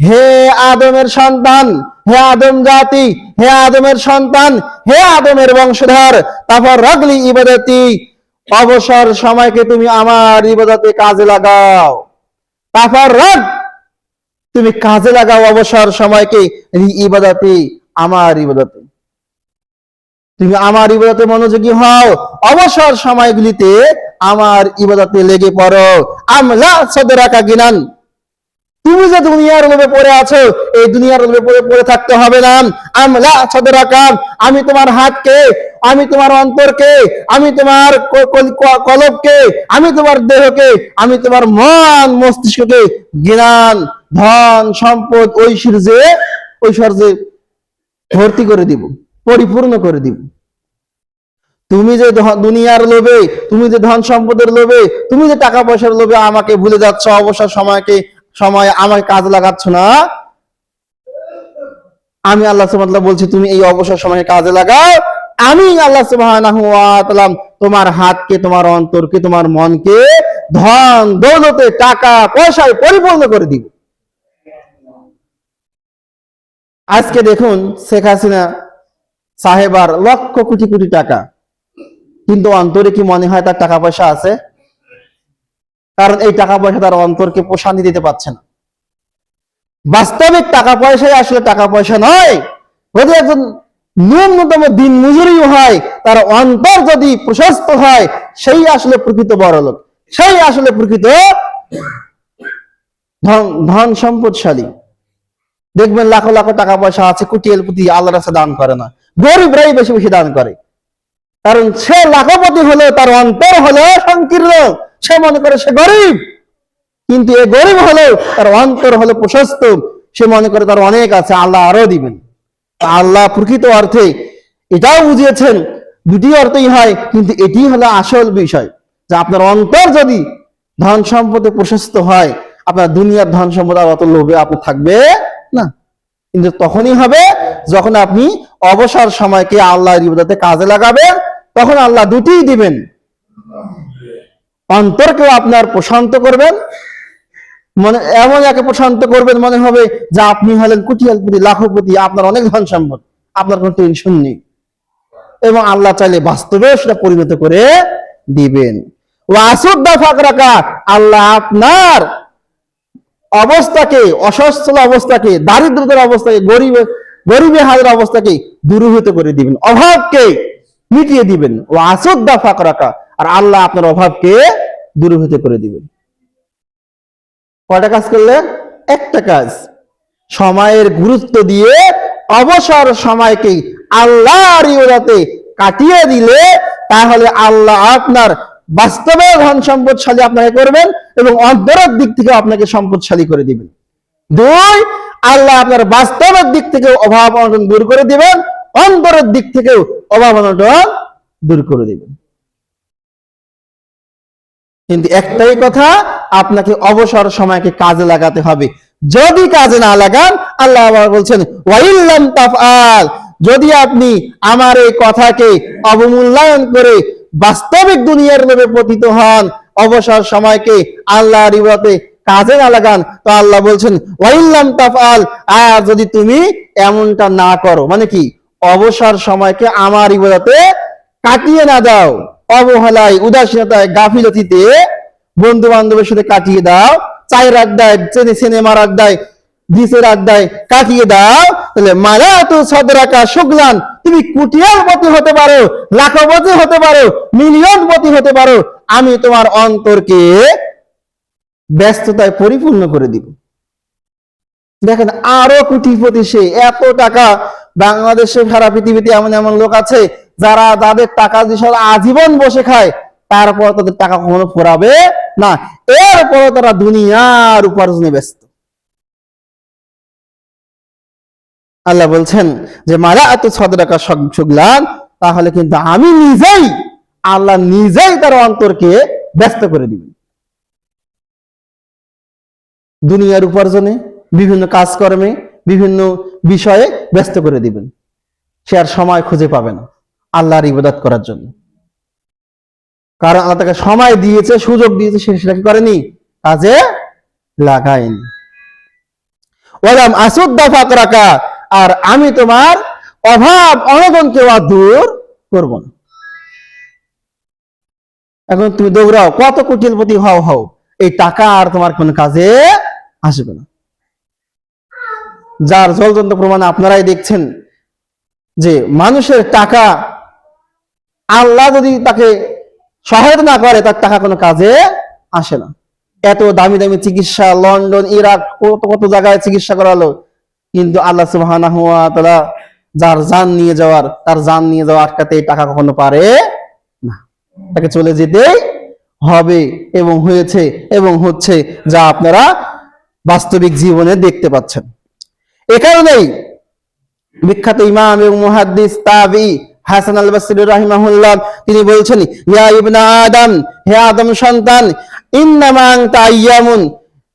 হে আদমের সন্তান, হে আদম জাতি, হে আদমের সন্তান, হে আদমের বংশধর, তাফাররাগ লি ইবাদাতি, অবসর সময়কে তুমি আমার ইবাদতে কাজে লাগাও। তাফাররাগ, তুমি কাজে লাগাও অবসর সময়কে ইবাদতে, আমার ইবাদতে। তুমি আমার ইবাদতে মনোযোগী হও, অবসর সময়গুলিতে আমার ইবাদতে লেগে পড়ো। আমলা সাদরাকা গিনান, তুমি যে দুনিয়ার লোভে পড়ে আছো, এই দুনিয়ার লোভে পড়ে থাকতে হবে না। আমলা সাদরাকা, আমি তোমার হাতকে, আমি তোমার অন্তরকে, আমি তোমার কলবকে, আমি তোমার দেহকে, আমি তোমার মন মস্তিষ্ককে জ্ঞান, ধন, সম্পদ, ঐশ্বর্যে ভর্তি করে দিব, পরিপূর্ণ করে দিব। তুমি যে দুনিয়ার লোভে, তুমি যে ধন সম্পদের লোভে, তুমি যে টাকা পয়সার লোভে আমাকে ভুলে যাচ্ছ, অবসর সময় আমাকে কাজে লাগাচ্ছ না, আমি আল্লাহ সুবহানাহু ওয়া তাআলা বলছি তুমি এই অবসর সময়ে কাজে লাগাও। আমি আল্লাহ সুবহানাহু ওয়া তাআলা তোমার হাতকে, তোমার অন্তরকে, তোমার মনকে ধন দৌলতে, টাকা পয়সায় পরিপূর্ণ করে দিব। আজকে দেখুন শেখ হাসিনা সাহেবার লক্ষ কোটি কোটি টাকা, কিন্তু অন্তরে কি মনে হয় তার টাকা পয়সা আছে? কারণ এই টাকা পয়সা তার অন্তরকে প্রশান্তি দিতে পারছে না। বাস্তবিক টাকা পয়সাই আসলে টাকা পয়সা নয়। যদি একজন ন্যূনতম দিন মজুরিও হয়, তার অন্তর যদি প্রশস্ত হয়, সেই আসলে প্রকৃত বড়লোক, সেই আসলে প্রকৃত ধন সম্পদশালী। দেখবেন লাখো লাখো টাকা পয়সা আছে, কোটিপতি আল্লাহর রাস্তায় দান করে না, গরিবরাই বেশি বেশি দান করে। কারণ সে লাখপতি হলেও তার অন্তর হলো সংকীর্ণ, সে মনে করে সে গরিব, কিন্তু এ গরিব হলেও তার অন্তর হলো প্রশস্ত, সে মনে করে তার অনেক আছে, আল্লাহ আরো দিবেন। আল্লাহ প্রকৃত অর্থে এটাও বুঝিয়েছেন, দুটি অর্থই হয়, কিন্তু এটি হলো আসল বিষয় যে আপনার অন্তর যদি ধন সম্পদে প্রশস্ত হয়, আপনার দুনিয়ার ধন সম্পদ আর অত লোভে আপনি থাকবে না। কিন্তু তখনই হবে যখন আপনি অবসর সময়কে আল্লাহর ইবাদতে কাজে লাগাবেন, তখন আল্লাহ দুটিই দিবেন। অন্তরকেও আপনার প্রশান্ত করবেন, মনে এমন একে প্রশান্ত করবেন মনে হবে যে আপনি হলেন কোটিপতি, লাখপতি, আপনার অনেক ধন সম্পদ, আপনার কোনো টেনশন নেই, এবং আল্লাহ চাইলে বাস্তবে সেটা পরিণত করে দিবেন। ওয়াসুদ্দা ফাকরাকা, আল্লাহ আপনার অবস্থাকে, অসচ্ছল অবস্থাকে, দারিদ্রতার অবস্থাকে, গরিবে হাজার অবস্থাকে দূরীভূত করে দিবেন, অভাবকে মিটিয়ে দিবেন। ওয়াসুদ্দা ফাকরাকা, আর আল্লাহ আপনার অভাবকে দূরীভূত করে দিবেন। কয়টা কাজ করলে? একটা কাজ। সময়ের গুরুত্ব দিয়ে অবসর সময়কে আল্লাহর ইবাদতে কাটিয়ে দিলে তাহলে আল্লাহ আপনার বাস্তবে ধন সম্পদশালী আপনাকে করবেন এবং অন্তরের দিক থেকে আপনাকে সম্পদশালী করে দিবেন। দুই, আল্লাহ আপনার বাস্তবের দিক থেকে অভাব অনটন দূর করে দিবেন, অন্তরের দিক থেকেও অভাব অনটন দূর করে দিবেন। কিন্তু একটাই কথা, আপনাকে অবসর সময়কে কাজে লাগাতে হবে। যদি কাজে না লাগান, আল্লাহ আবার বলছেন ওয়াইল্লাম তাফআল, যদি আপনি আমার এই কথাকে অবমূল্যায়ন করে বাস্তবিক দুনিয়ার লোভে পতিত হন, অবসর সময়কে আল্লাহর ইবাদতে কাজে না লাগান, তো আল্লাহ বলছেন ওয়াইল্লাম তাফআল, আর যদি তুমি এমনটা না করো, মানে কি অবসর সময়কে আমার ইবাদতে কাটিয়ে না দাও, অবহেলায়, উদাসীনতায়, গাফিলতিতে বন্ধু বান্ধবের সাথে কাটিয়ে দাও, চায়ের আড্ডায়, সিনেমার আড্ডায়, ডিসের আড্ডায় কাটিয়ে দাও, তাহলে মালাতু সদরাকা শুগলান, তুমি কোটিপতি হতে পারো, লাখপতি হতে পারো, মিলিয়নপতি হতে পারো, আমি তোমার অন্তরকে ব্যস্ততায় পরিপূর্ণ করে দিব। দেখেন আরো কোটিপতি, সে এত টাকা, বাংলাদেশে সারা পৃথিবীতে এমন এমন লোক আছে যারা যাদের টাকা দিয়ে আজীবন বসে খায়, তারপর তাদের টাকা কখনো ফুরাবে না, এরপর তারা দুনিয়ার উপার্জনে ব্যস্ত। আল্লাহ বলছেন যে মালা এত সদরাকা শুগলান, তাহলে কিন্তু আমি নিজেই, আল্লাহ নিজেই তার অন্তরকে ব্যস্ত করে দিবেন দুনিয়ার উপার্জনে, বিভিন্ন কাজকর্মে, বিভিন্ন বিষয়ে ব্যস্ত করে দিবেন। সে আর সময় খুঁজে পাবে না আল্লাহর ইবাদত করার জন্য, কারণ আল্লাহ তাকে সময় দিয়েছে, সুযোগ দিয়েছে, সে সেটা কি করেনি, কাজে লাগায়নি। ওয়ালাম আসুদ্দা ফাকরাকা, আর আমি তোমার অভাব অনটনকে দূর করব না। এখন তুমি দৌড়াও, কত কোটিপতি হও, এই টাকা আর তোমার কোন কাজে আসবে না। যার জলজন্ত প্রমাণ আপনারাই দেখছেন যে মানুষের টাকা, আল্লাহ যদি তাকে সহায়তা না করে, তার টাকা কোনো কাজে আসে না। এত দামি দামি চিকিৎসা, লন্ডন, ইরাক, কত কত জায়গায় চিকিৎসা করালো, কিন্তু আল্লাহ সুবহানাহু ওয়া তাআলা যার জান নিয়ে যাওয়ার, তার জান নিয়ে যাওয়া আটকাতে এই টাকা কখনো পারে না, তাকে চলে যেতে হবে, এবং হয়েছে এবং হচ্ছে, যা আপনারা বাস্তবিক জীবনে দেখতে পাচ্ছেন। এ কারণেই বিখ্যাত ইমাম এবং মুহাদ্দিস তাবি হাসান আল বসরি রাহিমাহুল্লাহ তিনি বলছেন, ইয়া ইবনা আদম, হে আদম সন্তান, ইন্নামা আনতা আইয়ামুন,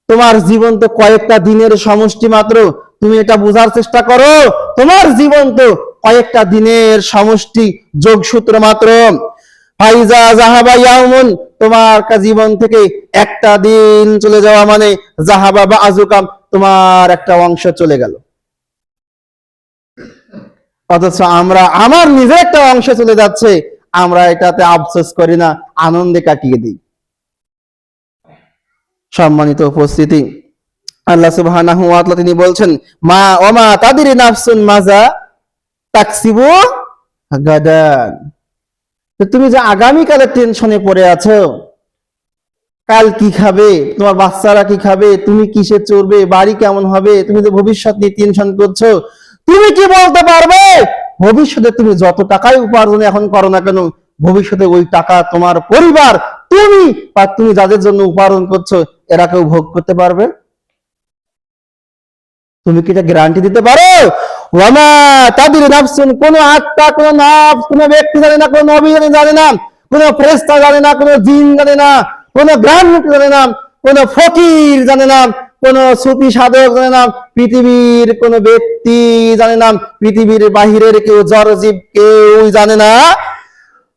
তোমার জীবন তো কয়েকটা দিনের সমষ্টি মাত্র, তুমি এটা বোঝার চেষ্টা করো, তোমার জীবন তো কয়েকটা দিনের সমষ্টি, যোগসূত্র মাত্র। ফাইজা জাহাবা ইয়াউমুন, তোমার জীবন থেকে একটা দিন চলে যাওয়া মানে জাহাবা বাযুকাম, তোমার একটা অংশ চলে গেল। অথচ আমরা, আমার নিজের একটা অংশ চলে যাচ্ছে, আমরা এটাতে আফসোস করি না, আনন্দে কাটিয়ে দিই। সম্মানিত উপস্থিতি, আল্লাহ সুবহানাহু ওয়া তাআলা তিনি বলছেন, মা ওমা তাদরি নাফসুন মাজা তাকসিবু গাদান, তুমি যে আগামীকালের টেনশনে পড়ে আছো, কাল কি খাবে, তোমার বাচ্চারা কি খাবে, তুমি কিসে চড়বে, বাড়ি কেমন হবে, তুমি যে ভবিষ্যৎ নিয়ে টেনশন করছো, তুমি কি বলতে পারবে ভবিষ্যতে তুমি যত টাকাই উপার্জন এখন করো না কেন, ভবিষ্যতে ওই টাকা তোমার পরিবার, তুমি বা তুমি যাদের জন্য উপার্জন করছো, এরা কেউ ভোগ করতে পারবে? তুমি কি এটা গ্যারান্টি দিতে পারো? ওয়ামা তাদের নাফসুন, কোন আত্মা, কোন নাফস, কোন ব্যক্তি জানে না, কোন নবী জানে না, কোন ফেরেশতা জানে না, কোন জিন জানে না, কোন গ্রামীণ জানে না, কোন ফকির জানে না, কোন সুফি সাধক জানে না, পৃথিবীর কোন ব্যক্তি জানে না, পৃথিবীর বাহিরের কেউ জড়জীব কেউ জানে না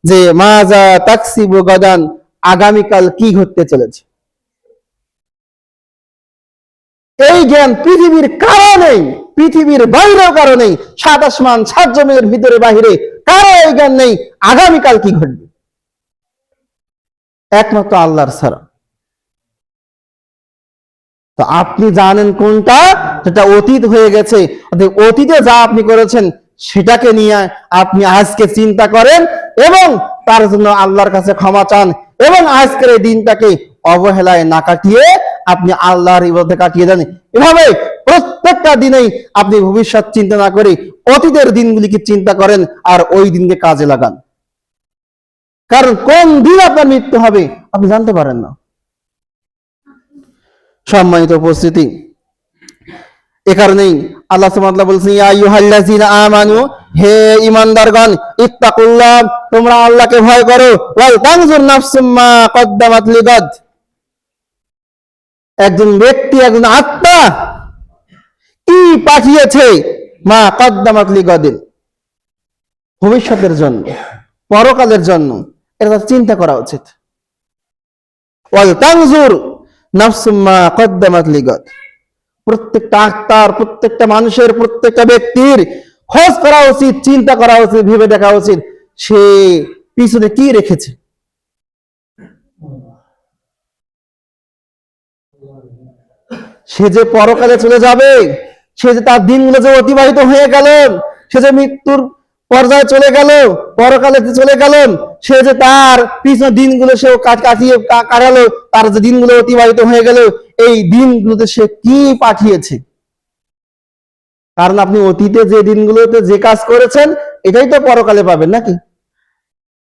যে মাজা তাকসিবু গাদান, আগামীকাল কি ঘটতে চলেছে। এই জ্ঞান পৃথিবীর কারো নেই, পৃথিবীর বাইরেও কারো নেই, সাত আসমান সাত জমিনের ভিতরে বাহিরে কারো এই জ্ঞান নেই আগামীকাল কি ঘটবে, একমাত্র আল্লাহর ছাড়া। তো আপনি জানেন কোনটা, যেটা অতীত হয়ে গেছে, অতীতে যা আপনি করেছেন সেটাকে নিয়ে আপনি আজকে চিন্তা করেন এবং তার জন্য আল্লাহর কাছে ক্ষমা চান, এবং আজকের এই দিনটাকে অবহেলায় না কাটিয়ে আপনি আল্লাহর ইবাদতে কাটিয়ে দেন। এভাবে প্রত্যেকটা দিনেই আপনি ভবিষ্যৎ চিন্তা না করে অতীতের দিনগুলিকে চিন্তা করেন আর ওই দিনকে কাজে লাগান। কারণ কোন দিন আপনার মৃত্যু হবে আপনি জানতে পারেন না। সম্মানিত উপস্থিতি, এ কারণেই আল্লাহ সুবহানাহু ওয়া তাআলা বলেছেন, ইয়া আইয়ুহাল্লাযীনা আমানু, হে ঈমানদারগণ, ইত্তাকুল্লাহ, তোমরা আল্লাহকে ভয় করো, ওয়াল তানজুর নাফসুম মা কদ্দামাত লিগাদ, একজন ব্যক্তি, একজন আত্মা কি পাঠিয়েছে, মা কদ্দামাত লিগাদিন, ভবিষ্যতের জন্য, পরকালের জন্য, এটা চিন্তা করা উচিত। ওয়াল তানজুর নাফসুম মা কদ্দামাত লিগাদ, প্রত্যেকটা আত্মার, প্রত্যেকটা মানুষের, প্রত্যেকটা ব্যক্তির খোঁজ করা উচিত, চিন্তা করা উচিত, ভেবে দেখা উচিত সে পিছনে কি রেখেছে। সে যে পরকালে চলে যাবে, সে যে তার দিনগুলো যে অতিবাহিত হয়ে গেল, সে যে মৃত্যুর পর্যায়ে চলে গেল, পরকালে চলে গেল, সে যে তার পিছনে দিনগুলো সে কাটিয়ে কাটালো, তার যে দিনগুলো অতিবাহিত হয়ে গেল, এই দিনগুলোতে সে কি পাঠিয়েছে। কারণ আপনি অতীতে যে দিনগুলোতে যে কাজ করেছেন এটাই তো পরকালে পাবেন নাকি।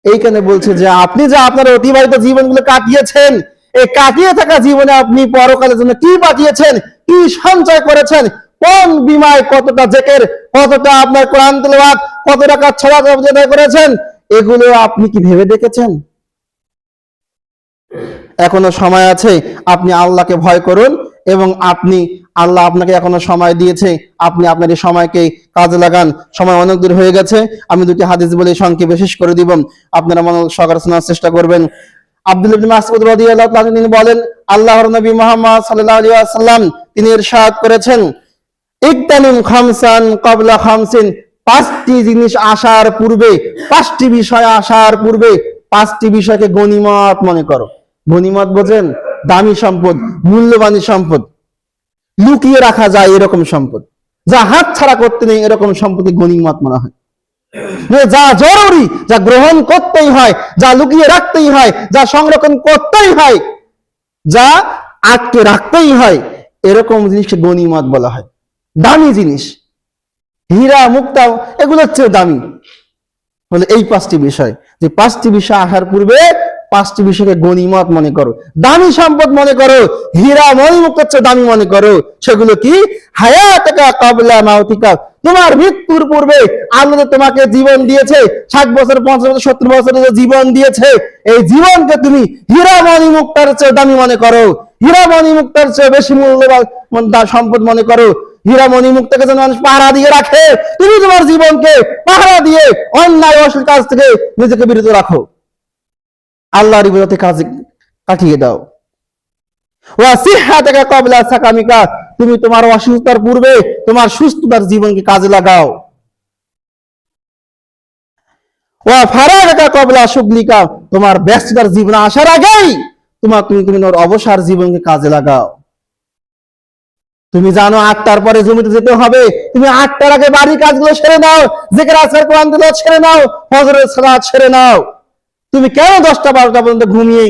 এইখানে বলছে যে আপনি যে আপনার অতিবাহিত জীবনগুলো কাটিয়েছেন, এই কাটিয়ে থাকা জীবনে আপনি পরকালের জন্য কি পাঠিয়েছেন, কি সঞ্চয় করেছেন, কোন বিমায় কতটা জেকের, কতটা আপনার কোরআন তেলাওয়াত, কত টাকা ছড়া করেছেন, এগুলো আপনি কি ভেবে দেখেছেন? এখনো সময় আছে, আপনি আল্লাহকে ভয় করুন এবং আল্লাহ আপনাকে এখনো সময় দিয়েছে, আপনি আপনার এই সময়কে কাজে লাগান। সময় অনেক দূর হয়ে গেছে, আমি দুটি হাদিস বলে সংক্ষেপে শেষ করে দিব, আপনারা মনোযোগ সহকারে শোনার চেষ্টা করবেন। আব্দুল্লাহ ইবনে মাসউদ রাদিয়াল্লাহু তাআলা তিনি বলেন, আল্লাহর নবী মুহাম্মদ সাল্লাল্লাহু আলাইহি ওয়াসাল্লাম তিনি ইরশাদ করেছেন, ইকতানিম খামসান ক্বাবলা খামসিন, পাঁচটি জিনিস আসার পূর্বে, পাঁচটি বিষয় আসার পূর্বে পাঁচটি বিষয়কে গনিমত মনে করো। গনিমত বোঝেন? দামি সম্পদ, মূল্যবান সম্পদ, লুকিয়ে রাখা যায় এরকম সম্পদ, যা হাত ছাড়া করতে নেই এরকম সম্পদকে গনিমত মনে হয়। যা জরুরি, যা গ্রহণ করতেই হয়, যা লুকিয়ে রাখতেই হয়, যা সংরক্ষণ করতেই হয়, যা আটকে রাখতেই হয়, এরকম জিনিসকে গনিমত বলা হয়। দামি জিনিস, হীরা মুক্তা, এগুলো হচ্ছে দামি। বলে এই পাঁচটি বিষয়, যে পাঁচটি বিষয় আসার পূর্বে পাঁচটি বিষয়কে গনিমত মনে করো, দামি সম্পদ মনে করো, হীরা মণিমুক্ত হচ্ছে দামি মনে করো। সেগুলো কি? হায়াতাকা ক্বাবলা মাউতিকা, তোমার মৃত্যুর পূর্বে আল্লাহ তোমাকে জীবন দিয়েছে, 60 বছর, 50 বছর, 70 বছরের জীবন দিয়েছে, এই জীবনকে তুমি হীরা মণিমুক্তার চেয়ে দামি মনে করো, হীরা মণিমুক্তার চেয়ে বেশি মূল্যবান সম্পদ মনে করো। হীরা মণিমুক্তাকে যেন মানুষ পাহারা দিয়ে রাখে, তুমি তোমার জীবনকে পাহারা দিয়ে অন্যায় অশ্লীল কাজ থেকে নিজেকে বিরত রাখো, আল্লাহর ইবাদতে কাজে কাটিয়ে দাও। ওয়া সিহহাতাকা ক্বাবলা সাকামিকা, তুমি তোমার অসুস্থতার পূর্বে তোমার সুস্থতার জীবনকে কাজে লাগাও। ওয়া ফারাগাকা ক্বাবলা শুগলিকা, তোমার ব্যস্ততার জীবন আসার আগেই তুমি তোমার অবসর জীবনকে কাজে লাগাও। তুমি জানো 8টার পরে জমিতে যেতে হবে, তুমি 8টার আগে বাড়ির কাজগুলো সেরে নাও, জিকির আজকার কোরআন তেলাওয়াত সেরে নাও, ফজরের সালাত সেরে নাও। তুমি কেন 10টা 12টা পর্যন্ত ঘুমিয়ে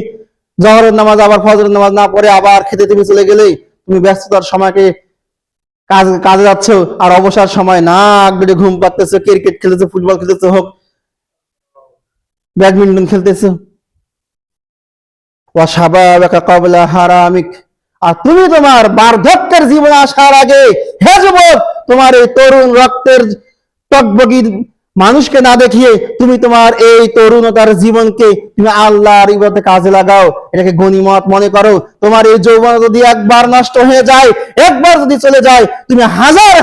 জোহরের নামাজ আবার ফজরের নামাজ না পড়ে আবার খেতে তুমি চলে গেলে? তুমি ব্যস্ততার সময়কে কাজে যাচ্ছ, আর অবসর সময় নাক বেড়ে ঘুম পাড়তেছো, ক্রিকেট খেলেছো, ফুটবল খেলেছো হোক, ব্যাডমিন্টন খেলতেছো, ওয়া শাবাবাকা ক্বাবলা হারামিক, আর তুমি তোমার বার্ধক্যের জীবন আসার আগে, হে যুবক, তোমার এই তরুণ রক্তের টকবগির মানুষকে না দেখিয়ে তুমি তোমার এই তরুণতার জীবনকে তুমি আল্লাহর ইবাদতে কাজে লাগাও, এটাকে গনিমত মনে করো। তোমার এই যৌবন যদি একবার নষ্ট হয়ে যায়, একবার যদি চলে যায়, তুমি হাজার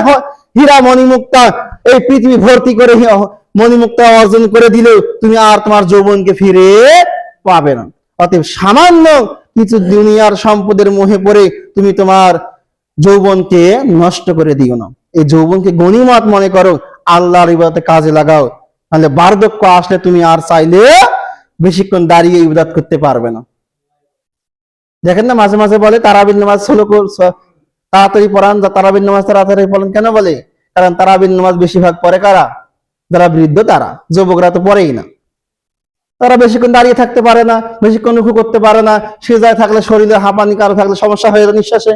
হীরা মণিমুক্তা এই পৃথিবী ভর্তি করে মণিমুক্তা অর্জন করে দিলেও তুমি আর তোমার যৌবনকে ফিরে পাবে না। অতএব সামান্য কিছু দুনিয়ার সম্পদের মোহে পড়ে তুমি তোমার যৌবনকে নষ্ট করে দিও না। এই যৌবনকে গনিমত মনে করো, আল্লাহর ইবাদতে কাজে লাগাও, তাহলে বার্ধক্য আসলে তুমি আর চাইলে বেশিক্ষণ দাঁড়িয়ে ইবাদত করতে পারবে না। দেখেন না, মাঝে মাঝে বলে তারাবির নামাজ হলো তাড়াতাড়ি পড়ান, তারাবির নামাজ তাড়াতাড়ি পড়েন, কেন বলে? কারণ তারাবির নামাজ বেশিরভাগ পড়ে কারা? যারা বৃদ্ধ, তারা। যুবকরা তো পড়েই না, তারা বেশিক্ষণ দাঁড়িয়ে থাকতে পারে না, বেশিক্ষণ রুকু করতে পারে না, সিজদায় থাকলে শরীরে হাঁপানি, কারো থাকলে সমস্যা হয়ে যায় নিঃশ্বাসে,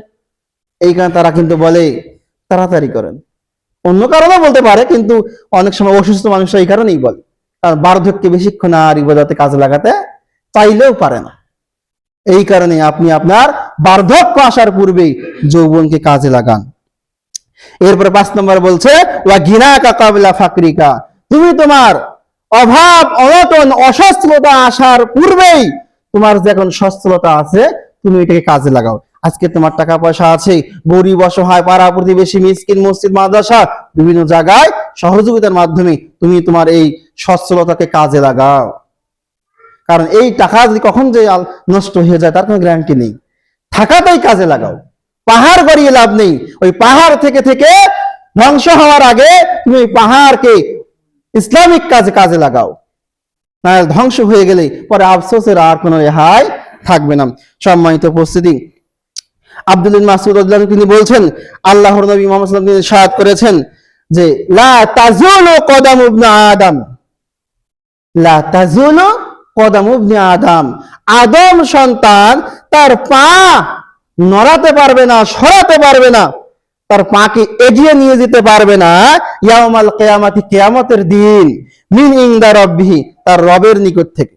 এই কারণে তারা কিন্তু বলে তাড়াতাড়ি করেন। অন্য কারণে বলতে পারে, কিন্তু অনেক সময় অসুস্থ মানুষরা এই কারণেই বলে, কারণ বার্ধক্যে বেশিক্ষণ আর ইবাদতে কাজে লাগাতে চাইলেও পারে না। এই কারণে আপনি আপনার বার্ধক্য আসার পূর্বেই যৌবনকে কাজে লাগান। এরপরে 5 নম্বর বলছে ওয়া গিনাকা ক্বাবলা ফাকরিকা, তুমি তোমার অভাব, অনটন, অসচ্ছলতা আসার পূর্বেই তোমার যে এখন সচ্ছলতা আছে তুমি এটাকে কাজে লাগাও। আজকে তোমার টাকা পয়সা আছে, গরিব অসহায় পাড়া প্রতিবেশী, মিসকিন, মসজিদ, মাদ্রাসা, বিভিন্ন জায়গায় সহযোগিতার মাধ্যমে তুমি তোমার এই সচ্ছলতাকে কাজে লাগাও। কারণ এই টাকা যদি কখন যে নষ্ট হয়ে যায় তার কোনো গ্যারান্টি নেই। থাকাটাই কাজে লাগাও, পাহাড় গড়িয়ে লাভ নেই। ওই পাহাড় থেকে থেকে ধ্বংস হওয়ার আগে তুমি ওই পাহাড়কে ইসলামিক কাজে লাগাও, না ধ্বংস হয়ে গেলে পরে আফসোসের আর কোনো রেহাই থাকবে না। সম্মানিত উপস্থিতি, আব্দুল বিন মাসউদ রাদিয়াল্লাহু আনহু তিনি বলছেন, আল্লাহর নবী মুহাম্মদ সাল্লাল্লাহু আলাইহি ওয়াসাল্লাম ইরশাদ করেছেন যে লা তাজুলু কদামু ইবনে আদম, লা তাজুলু কদামু ইবনে আদম, আদম সন্তান তার পা নড়াতে পারবে না, সরাতে পারবে না, তার পাকে এগিয়ে নিয়ে যেতে পারবে না ইয়াউমাল কিয়ামাতি, কিয়ামতের দিন, মিন ইনদা রাব্বিহি, তার রবের নিকট থেকে।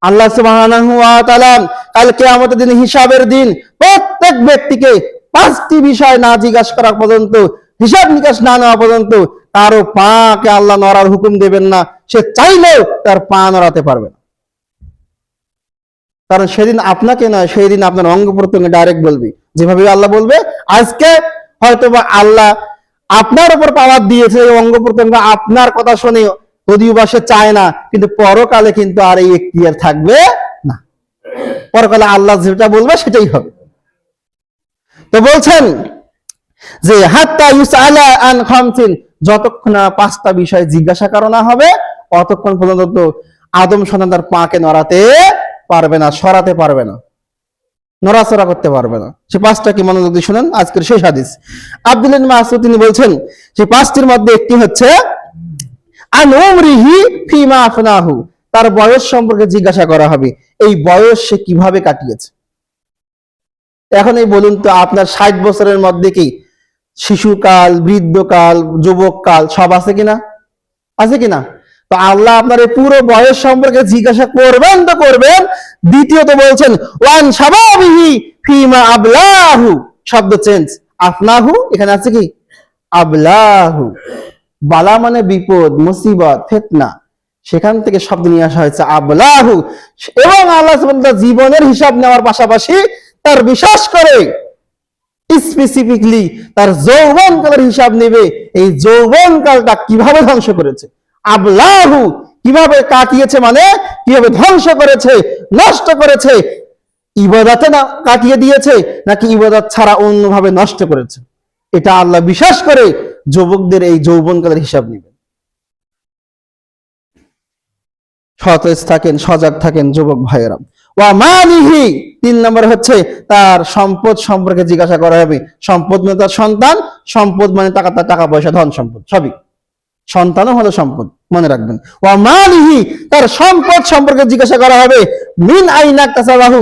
আল্লাহ সুবহানাহু ওয়া তাআলা কাল কিয়ামতের দিন, হিসাবের দিন, প্রত্যেক ব্যক্তিকে 5টি বিষয় না জিজ্ঞাসা করা পর্যন্ত, হিসাব নিকাশ না নেওয়া পর্যন্ত কারো পাকে আল্লাহ নড়ার হুকুম দেবেন না। সে চাইলেও তার পা নড়াতে পারবে না, কারণ সেদিন আপনাকে নয়, সেই দিন আপনার অঙ্গ প্রত্যঙ্গে ডাইরেক্ট বলবে, যেভাবে আল্লাহ বলবে। আজকে হয়তোবা আল্লাহ আপনার উপর পাওয়ার দিয়েছে, এই অঙ্গ প্রত্যঙ্গ আপনার কথা শুনে যদিও বা সে চায় না, কিন্তু পরকালে কিন্তু আর এই এখতিয়ার থাকবে না। পরকালে আল্লাহ যেটা বলবে সেটাই হবে। তো বলছেন যে হাত্তা ইউসআলা আন খামসিন, যতক্ষণ না 5টা বিষয় জিজ্ঞাসা করা না হবে অতক্ষণ পর্যন্ত আদম সন্তান তার পাকে নড়াতে পারবে না, সরাতে পারবে না, নড়াচড়া করতে পারবে না। সে 5টা কি মনোযোগ দিয়ে শুনেন, আজকের শেষ হাদিস। আব্দুল বিন মাসউদ তিনি বলছেন যে 5টির মধ্যে একটি হচ্ছে আন উমরিহি ফিমা আফনাহু, তার বয়স সম্পর্কে জিজ্ঞাসা করা হবে, এই বয়স সে কিভাবে কাটিয়েছে। এখন এই বলুন তো, আপনার 60 বছরের মধ্যে কি শিশুকাল, বৃদ্ধকাল, যুবককাল সব আছে কিনা? আছে কিনা? তো আল্লাহ আপনার এই পুরো বয়স সম্পর্কে জিজ্ঞাসা করবেন তো করবেন। দ্বিতীয়ত বলছেন ওয়ান শাবাবিহি ফিমা আবলাহু, শব্দ চেঞ্জ, আফনাহু এখানে আছে কি আবলাহু, বালা মানে বিপদ, মুসিবত, ফিতনা, সেখান থেকে শব্দ নিয়ে আসা হয়েছে আবলাহু। এবং আল্লাহ সুবহানাহু ওয়া তাআলা জীবনের হিসাব নেওয়ার পাশাপাশি তার বিশেষ করে স্পেসিফিকলি তার যৌবনকালের হিসাব নেবে, এই যৌবনকালটা কিভাবে ধ্বংস করেছে, আবলাহু কিভাবে কাটিয়েছে, মানে কিভাবে ধ্বংস করেছে, নষ্ট করেছে, ইবাদতে না কাটিয়ে দিয়েছে নাকি ইবাদত ছাড়া অন্যভাবে নষ্ট করেছে। এটা আল্লাহ বিশেষ করে যুবকদের এই যৌবনকালের হিসাব নেবেন। সতেজ থাকেন, সজাগ থাকেন যুবক ভাইয়েরা। ওয়া মালিহি, 3 নম্বর হচ্ছে তার সম্পদ সম্পর্কে জিজ্ঞাসা করা হবে। সম্পদ মানে তার সন্তান, সম্পদ মানে টাকা, তার টাকা পয়সা, ধন সম্পদ সবই, সন্তানও হলো সম্পদ, মনে রাখবেন। ওয়া মালিহি, তার সম্পদ সম্পর্কে জিজ্ঞাসা করা হবে। মিন আইনা কাসাবাহু,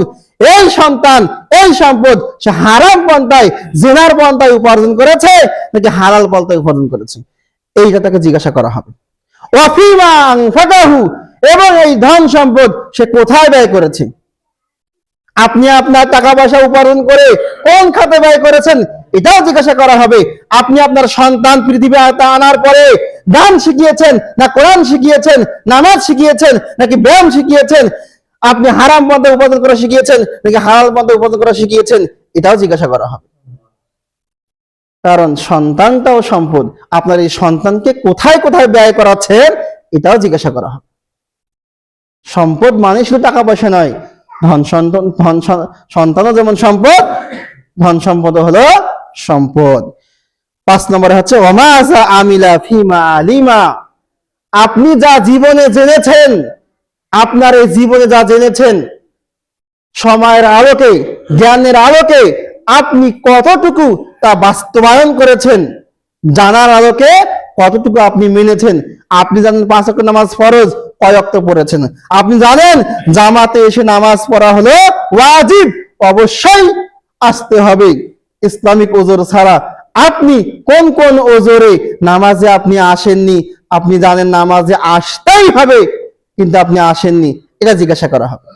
এই সন্তান, এই সম্পদ সে হারাম পন্থায়, জিনার পন্থায় উপার্জন করেছে নাকি হালাল পন্থায় উপার্জন করেছে, এইটা তাকে জিজ্ঞাসা করা হবে। ওয়া ফিমা আনফাকাহু, এবং এই ধন সম্পদ সে কোথায় ব্যয় করেছে। আপনি আপনার টাকা পয়সা উপার্জন করে কোন খাতে ব্যয় করেছেন এটাও জিজ্ঞাসা করা হবে। আপনি আপনার সন্তান পৃথিবী আনার পরে গান শিখিয়েছেন না কোরআন শিখিয়েছেন, নামাজ শিখিয়েছেন নাকি ব্যায়াম শিখিয়েছেন, আপনি হারাম পন্থা উপার্জন করা শিখিয়েছেন নাকি হালাল পন্থা উপার্জন করা শিখিয়েছেন, এটাও জিজ্ঞাসা করা হবে। কারণ সন্তানটাও সম্পদ, আপনার এই সন্তানকে কোথায় কোথায় ব্যয় করাচ্ছেন এটাও জিজ্ঞাসা করা হবে। সম্পদ মানে শুধু টাকা পয়সা নয়, সন্তানও যেমন সম্পদ, ধন সম্পদ হলো সম্পদ। 5 নম্বরে হচ্ছে ওয়ামাযা আমিলা ফিমা আলিমা। আপনি যা জীবনে জেনেছেন, আপনার এই জীবনে যা জেনেছেন, সময়ের আলোকে, জ্ঞানের আলোকে আপনি কতটুকু তা বাস্তবায়ন করেছেন, জানার আলোকে কতটুকু আপনি মেনেছেন। আপনি জানেন 5 ওয়াক্ত নামাজ ফরজ, কয় ওয়াক্ত পড়েছেন। আপনি জানেন জামাতে এসে নামাজ পড়া হলো ওয়াজিব, অবশ্যই আসতে হবে ইসলামিক ওজর ছাড়া। আপনি কোন কোন ওজরে নামাজে আপনি আসেননি, আপনি জানেন নামাজে আসতেই হবে কিন্তু আপনি আসেননি, এটা জিজ্ঞাসা করা হবে।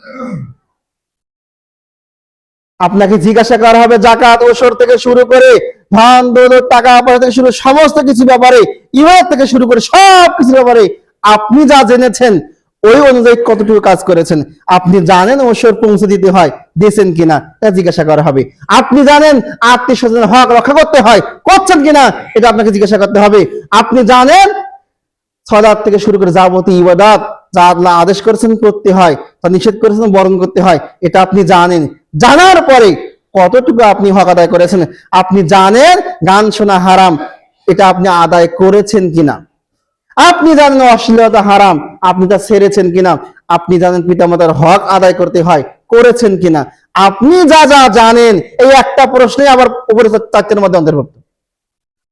আপনাকে জিজ্ঞাসা করা হবে যাকাত ওসর থেকে শুরু করে ধন দৌলত টাকা পয়সা থেকে শুরু সমস্ত কিছু ব্যাপারে, ইবাদত থেকে শুরু করে সব কিছু ব্যাপারে আপনি যা জেনেছেন ওই অনুযায়ী কতটুকু কাজ করেছেন। আপনি জানেন ওসর পৌঁছে দিতে হয়, দিয়েছেন কিনা এটা জিজ্ঞাসা করা হবে। আপনি জানেন আত্মীয় স্বজনের হক রক্ষা করতে হয়, করছেন কিনা এটা আপনাকে জিজ্ঞাসা করতে হবে। আপনি জানেন সালাত থেকে শুরু করে যাবতীয় ইবাদত যা আল্লাহ আদেশ করেছেন করতে হয়, তা নিষেধ করেছেন বরণ করতে হয়, এটা আপনি জানেন। জানার পরে কতটুকু আপনি হক আদায় করেছেন। আপনি জানেন গান শোনা হারাম, এটা আপনি আদায় করেছেন কিনা। আপনি জানেন অশ্লীলতা হারাম, আপনি তা ছেড়েছেন কিনা। আপনি জানেন পিতামাতার হক আদায় করতে হয়, করেছেন কিনা। আপনি যা যা জানেন, এই একটা প্রশ্নে আবার উপরে 4টের মধ্যে অন্তর্ভুক্ত।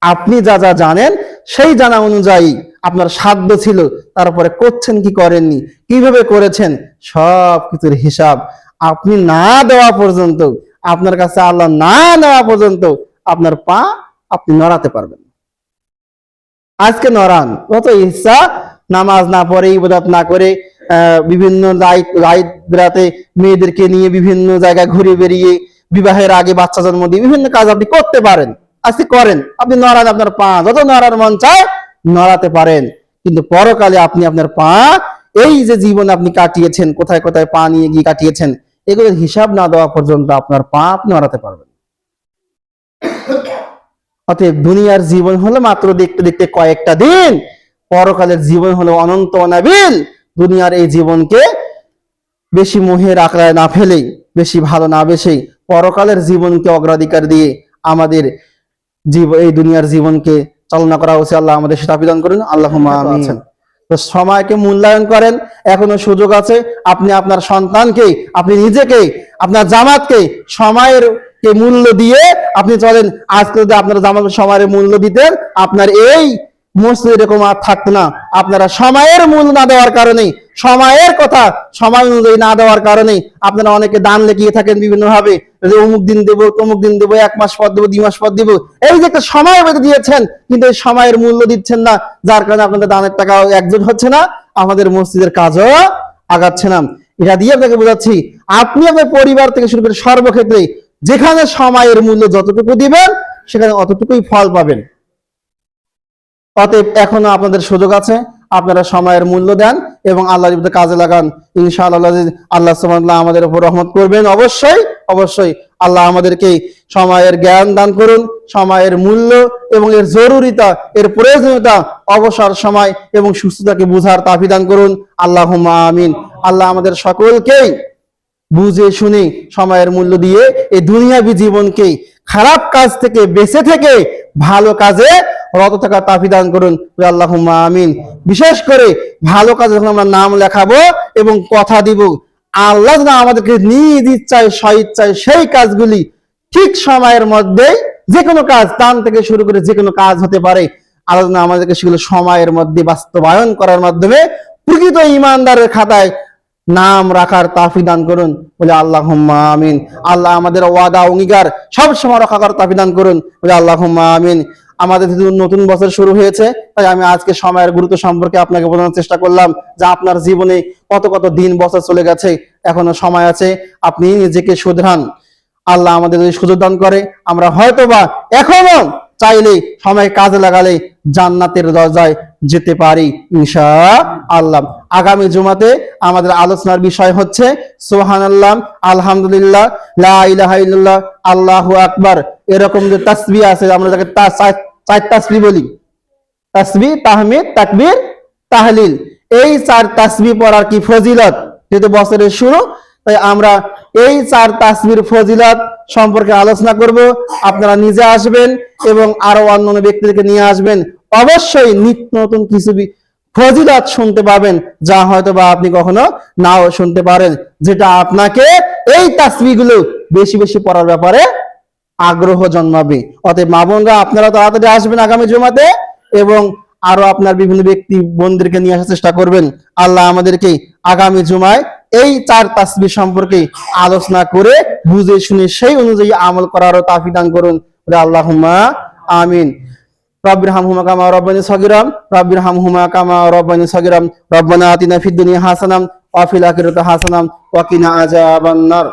আপনি যা যা জানেন সেই জানা অনুযায়ী আপনার সাধ্য ছিল, তারপরে করছেন কি করেননি, কিভাবে করেছেন, সব কিছুর হিসাব আপনি না দেওয়া পর্যন্ত, আপনার কাছে আল্লাহ না নেওয়া পর্যন্ত আপনার পা আপনি নড়াতে পারবেন। আজকে নড়ান কত ইচ্ছা, নামাজ না পড়ে ইবাদত না করে বিভিন্ন রাতে মেয়েদেরকে নিয়ে বিভিন্ন জায়গায় ঘুরে বেরিয়ে বিবাহের আগে বাচ্চা জন্ম দিয়ে বিভিন্ন কাজ আপনি করতে পারেন, আজকে করেন। আপনি নড়ান, আপনার পা যত নড়ার মন চায় নড়াতে পারেন, কিন্তু পরকালে আপনি আপনার পা, এই যে জীবন আপনি কাটিয়েছেন, কোথায় কোথায় পা নিয়ে গিয়ে কাটিয়েছেন, এগুলোর হিসাব না দেওয়া পর্যন্ত আপনার পা আপনি নড়াতে পারবেন। অতএব দুনিয়ার জীবন হলো মাত্র দেখতে দেখতে কয়েকটা দিন, পরকালের জীবন হলো অনন্ত অনাবিল। দুনিয়ার এই জীবনকে বেশি মোহের আঁকড়ায় না ফেলেই, বেশি ভালো না বেশি পরকালের জীবনকে অগ্রাধিকার দিয়ে আমাদের এই দুনিয়ার জীবনকে চালনা করা উচিত। আল্লাহ আমাদের সেটা বিধান করুন, আল্লাহুম্মা আমিন। তো সময়কে মূল্যায়ন করেন, এখনো সুযোগ আছে। আপনি আপনার সন্তানকে, আপনি নিজেকে, আপনার জামাতকে সময়ের কে মূল্য দিয়ে আপনি চলেন। আজকে যদি আপনারা জামাতের সময়ের মূল্য দিতেন, আপনার এই মসজিদ এরকম আর থাকতো না। আপনারা সময়ের মূল্য না দেওয়ার কারণে, সময়ের কথা সময় অনুযায়ী না দেওয়ার কারণে আপনারা অনেকে দান লেখিয়ে থাকেন বিভিন্ন ভাবে, অমুক দিন দেবো, তমুক দিন দেবো, 1 মাস পর দেবো, 2 মাস পর দেবো। এই যে একটা সময় বেঁধে দিয়েছেন, কিন্তু এই সময়ের মূল্য দিচ্ছেন না, যার কারণে আপনাদের দানের টাকা একজোট হচ্ছে না, আমাদের মসজিদের কাজও আগাচ্ছে না। এটা দিয়ে আপনাকে বোঝাচ্ছি, আপনি আপনার পরিবার থেকে শুরু করে সর্বক্ষেত্রে যেখানে সময়ের মূল্য যতটুকু দিবেন সেখানে অতটুকুই ফল পাবেন। অতএব এখনো আপনাদের সুযোগ আছে, আপনারা সময়ের মূল্য দেন এবং আল্লাহর ইবাদতে কাজে লাগান। ইনশাআল্লাহ আল্লাহ সুবহানাহু ওয়া তাআলা আমাদের উপর রহমত করবেন। অবশ্যই অবশ্যই আল্লাহ আমাদেরকে সময়ের জ্ঞান দান করুন, সময়ের মূল্য এবং এর জরুরিতা, এর প্রয়োজনীয়তা, অবসর সময় এবং সুস্থতাকে বুঝার তাফিক দান করুন। আল্লাহুম্মা আমিন। আল্লাহ আমাদের সকলকেই বুঝে শুনে সময়ের মূল্য দিয়ে এই দুনিয়াবী জীবনকে খারাপ কাজ থেকে বেঁচে থেকে ভালো কাজে রত থাকার তাফিক দান করুন, আল্লাহুম্মা আমিন। বিশেষ করে ভালো কাজে যখন আমরা নাম লেখাবো এবং কথা দিব, আল্লাহ যেন আমাদেরকে নিজ ইচ্ছায় স্বইচ্ছায় সেই কাজগুলি ঠিক সময়ের মধ্যে, যে কোনো কাজ দান থেকে শুরু করে যে কোনো কাজ হতে পারে, আল্লাহ যেন আমাদেরকে সেগুলো সময়ের মধ্যে বাস্তবায়ন করার মাধ্যমে প্রকৃত ঈমানদারের খাতায় নাম রাখার তাফিক দান করুন, বলে আল্লাহুম্মা আমিন। আল্লাহ আমাদের ওয়াদা অঙ্গীকার সব সময় রক্ষা করার তাফিক দান করুন, বলে আল্লাহুম্মা আমিন। আমাদের যেহেতু নতুন বছর শুরু হয়েছে, তাই আমি আজকে সময়ের গুরুত্ব সম্পর্কে আপনাকে বোঝানোর চেষ্টা করলাম যে আপনার জীবনে কত কত দিন বছর চলে গেছে, এখনো সময় আছে, আপনি নিজেকে শুধরান। আল্লাহ আমাদের যদি সুযোগ দান করে, আমরা হয়তোবা এখনো চাইলে সময় কাজে লাগালে জান্নাতের দরজায় যেতে পারি ইনশাআল্লাহ। আগামী জুমাতে আমাদের আলোচনার বিষয় হচ্ছে সুবহানাল্লাহ, আলহামদুলিল্লাহ, লা ইলাহা ইল্লাল্লাহ, আল্লাহু আকবার, এরকম যে তাসবিহ আছে, আমরা যাকে চার তাসবিহ বলি, তাসবিহ, তাহমিদ, তাকবীর, তাহলিল, এই চার তাসবিহ পড়ার কি ফজিলত, যেহেতু বছরের শুরু, তাই আমরা এই চার তাসবির ফজিলত সম্পর্কে আলোচনা করব। আপনারা নিজে আসবেন এবং আরো অন্যান্য ব্যক্তিদেরকে নিয়ে আসবেন, অবশ্যই নিত্য নতুন কিছু ফজিলত শুনতে পাবেন, যা হয়তো বা আপনি কখনো নাও শুনতে পারেন, যেটা আপনাকে এই তাসবিহগুলো বেশি বেশি পড়ার ব্যাপারে আগ্রহ জন্মাবে। অতএব মা বোনরা, আপনারা তাড়াতাড়ি আসবেন আগামী জুমাতে এবং আরো আপনার বিভিন্ন ব্যক্তি বোনদেরকে নিয়ে আসার চেষ্টা করবেন। আল্লাহ আমাদেরকে আগামী জুমায় এই চার তাসবিহ সম্পর্কে আলোচনা করে বুঝে শুনে সেই অনুযায়ী আমল করারও তাওফিক দান করুন। আল্লাহুম্মা আমিন। রব্বিরহামহুমা কামা রাব্বায়ানি সগীরা, রব্বিরহামহুমা কামা রাব্বায়ানি সগীরা, রব্বানা আতিনা ফিদ দুনিয়া হাসানাম ওয়া ফিল আখিরাতি হাসানাম ওয়া কিনা আযাবান নার।